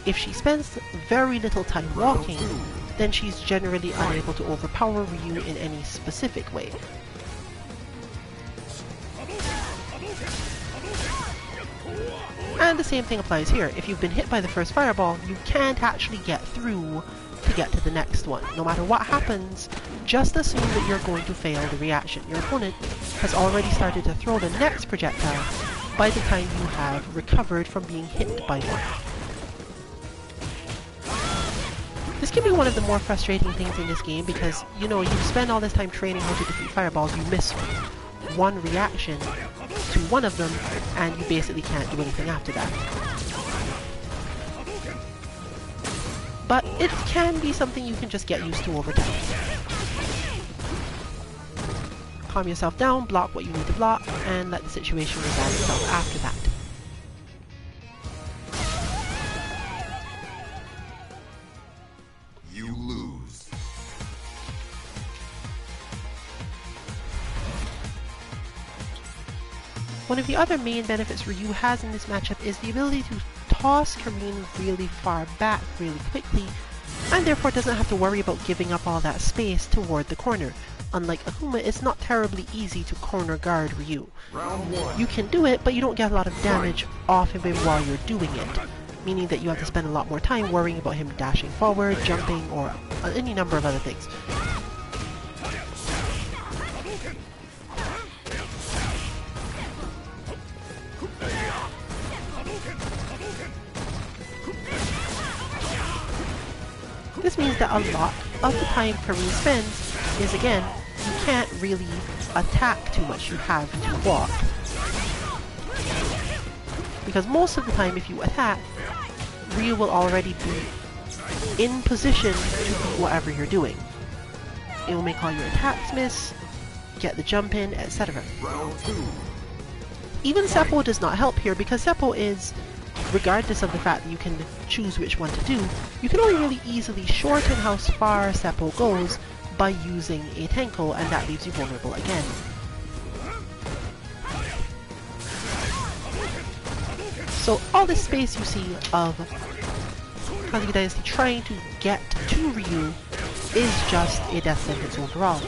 If she spends very little time walking, then she's generally unable to overpower Ryu in any specific way. And the same thing applies here. If you've been hit by the first fireball, you can't actually get through to get to the next one. No matter what happens, just assume that you're going to fail the reaction. Your opponent has already started to throw the next projectile by the time you have recovered from being hit by one. This can be one of the more frustrating things in this game because, you know, you spend all this time training how to defeat fireballs, you miss one reaction to one of them, and you basically can't do anything after that. But it can be something you can just get used to over time. Calm yourself down, block what you need to block, and let the situation resolve itself after that. You lose. One of the other main benefits Ryu has in this matchup is the ability to toss Karine really far back really quickly, and therefore doesn't have to worry about giving up all that space toward the corner. Unlike Akuma, it's not terribly easy to corner guard Ryu. Round one. You can do it, but you don't get a lot of damage off of him while you're doing it, meaning that you have to spend a lot more time worrying about him dashing forward, jumping, or any number of other things. This means that a lot of the time Karine spends is, again, you can't really attack too much, you have to walk. Because most of the time if you attack, Ryu will already be in position to beat whatever you're doing. It will make all your attacks miss, get the jump in, etc. Round 2. Even Seppo does not help here because Seppo is, regardless of the fact that you can choose which one to do, you can only really easily shorten how far Seppo goes by using a Tenko, and that leaves you vulnerable again. So all this space you see of Kazuki Dynasty trying to get to Ryu is just a death sentence overall.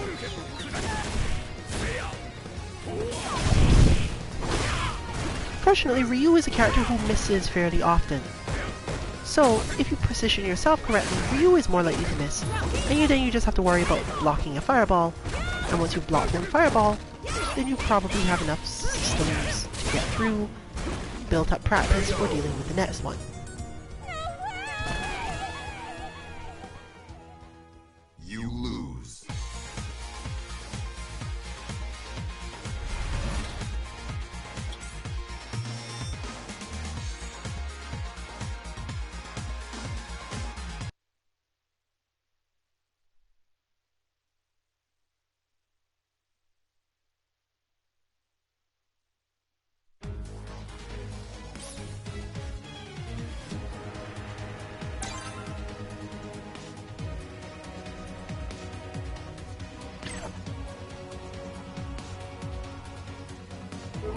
Fortunately, Ryu is a character who misses fairly often. So, if you position yourself correctly, Ryu is more likely to miss, and then you just have to worry about blocking a fireball, and once you've blocked one fireball, then you probably have enough systems to get through, built up practice for dealing with the next one. You lose.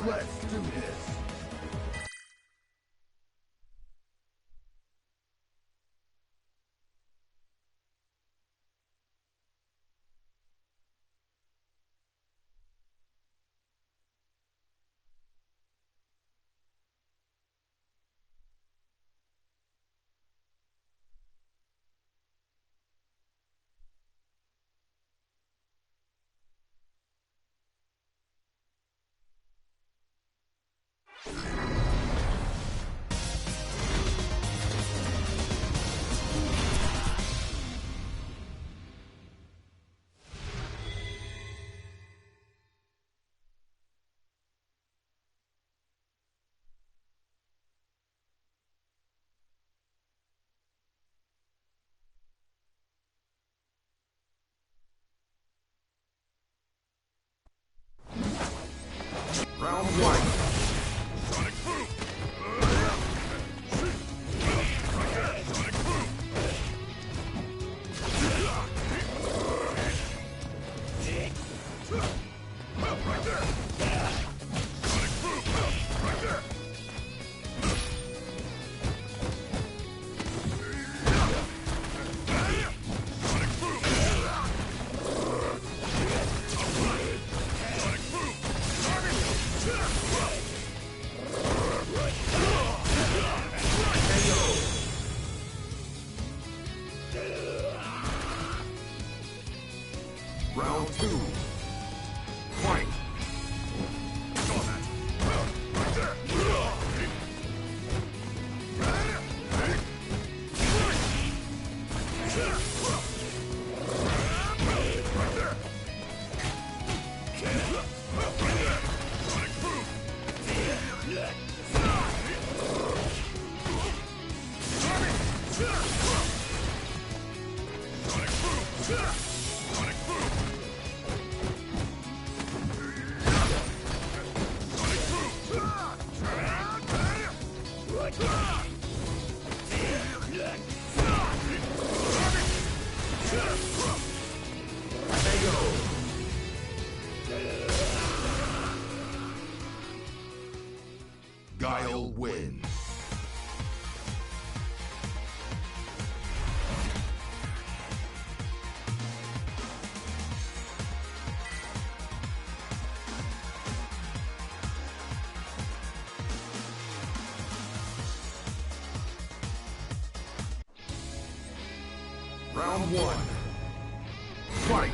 Let's do this. Round 1. Round 2. Fight! Guile wins. Round 1. Fight!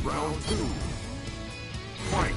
Round two. Fight.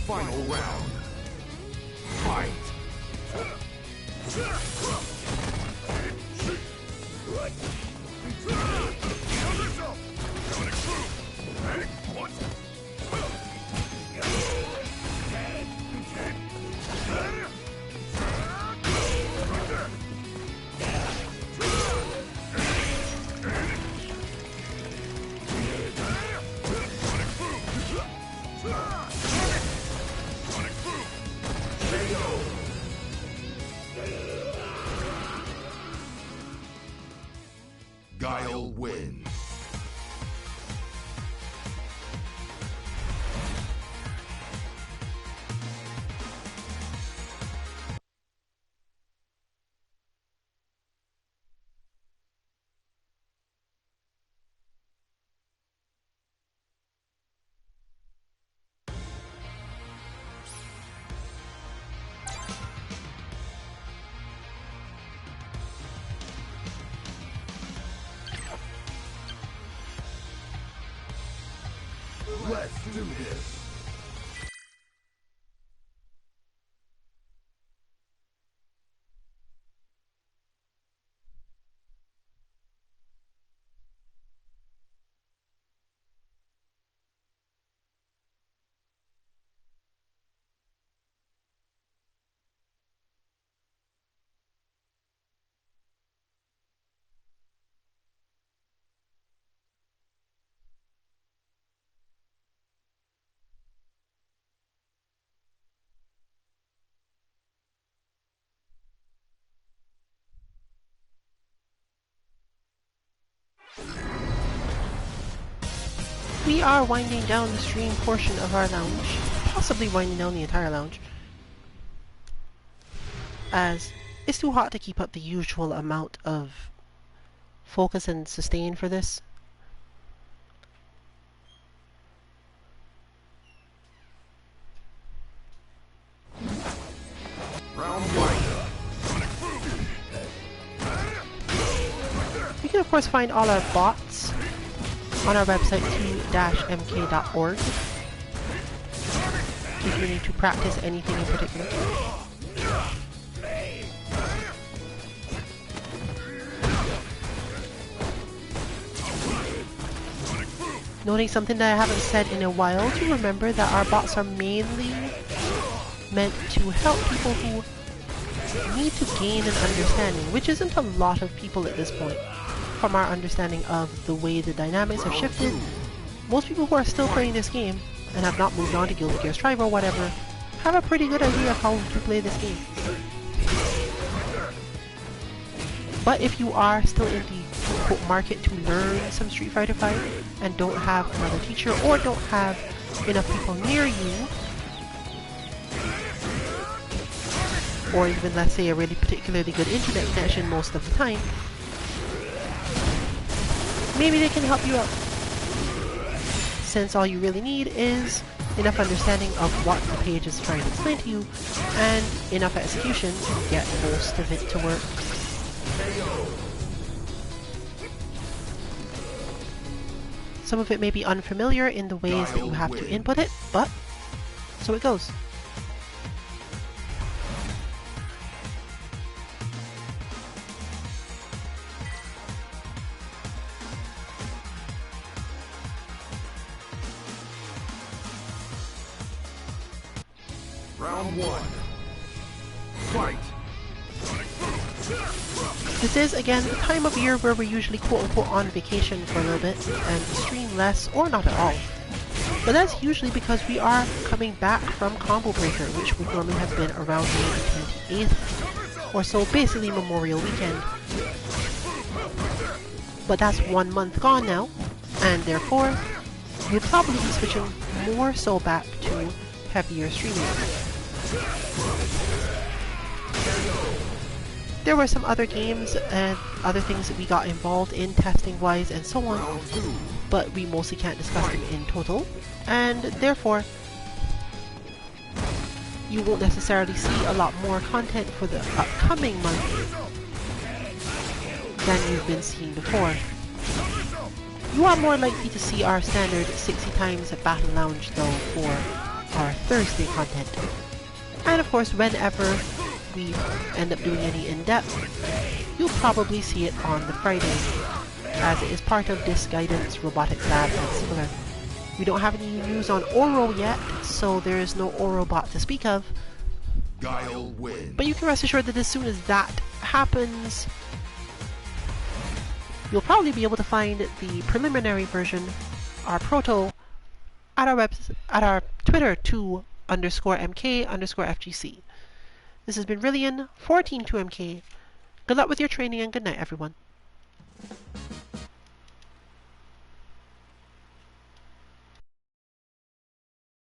Final round. Fight. Guile wins. Let's do this. We are winding down the stream portion of our lounge, possibly winding down the entire lounge, as it's too hot to keep up the usual amount of focus and sustain for this. Round one. You can of course find all our bots on our website 2-mk.org if you need to practice anything in particular. Noting something that I haven't said in a while, to remember that our bots are mainly meant to help people who need to gain an understanding, which isn't a lot of people at this point. From our understanding of the way the dynamics have shifted, most people who are still playing this game and have not moved on to Guilty Gear Strive or whatever have a pretty good idea of how to play this game. But if you are still in the market to learn some Street Fighter V and don't have another teacher or don't have enough people near you, or even let's say a really particularly good internet connection most of the time, maybe they can help you out. Since all you really need is enough understanding of what the page is trying to explain to you, and enough execution to get most of it to work. Some of it may be unfamiliar in the ways that you have to input it, but so it goes. Round one. Fight. This is, again, the time of year where we're usually quote-unquote on vacation for a little bit and stream less or not at all. But that's usually because we are coming back from Combo Breaker, which would normally have been around May 28th or so, basically Memorial Weekend. But that's 1 month gone now, and therefore we'll probably be switching more so back to heavier streaming. There were some other games and other things that we got involved in testing wise and so on, but we mostly can't discuss them in total, and therefore you won't necessarily see a lot more content for the upcoming month than you've been seeing before. You are more likely to see our standard 60 times at Battle Lounge though for our Thursday content. And of course, whenever we end up doing any in-depth, you'll probably see it on the Friday, as it is part of this Guidance, Robotics Lab, and similar. We don't have any news on Oro yet, so there is no Oro bot to speak of. Guile wins. But you can rest assured that as soon as that happens, you'll probably be able to find the preliminary version, our proto, at our Twitter _MK_FGC. This has been Rillian, 142MK. Good luck with your training and good night, everyone.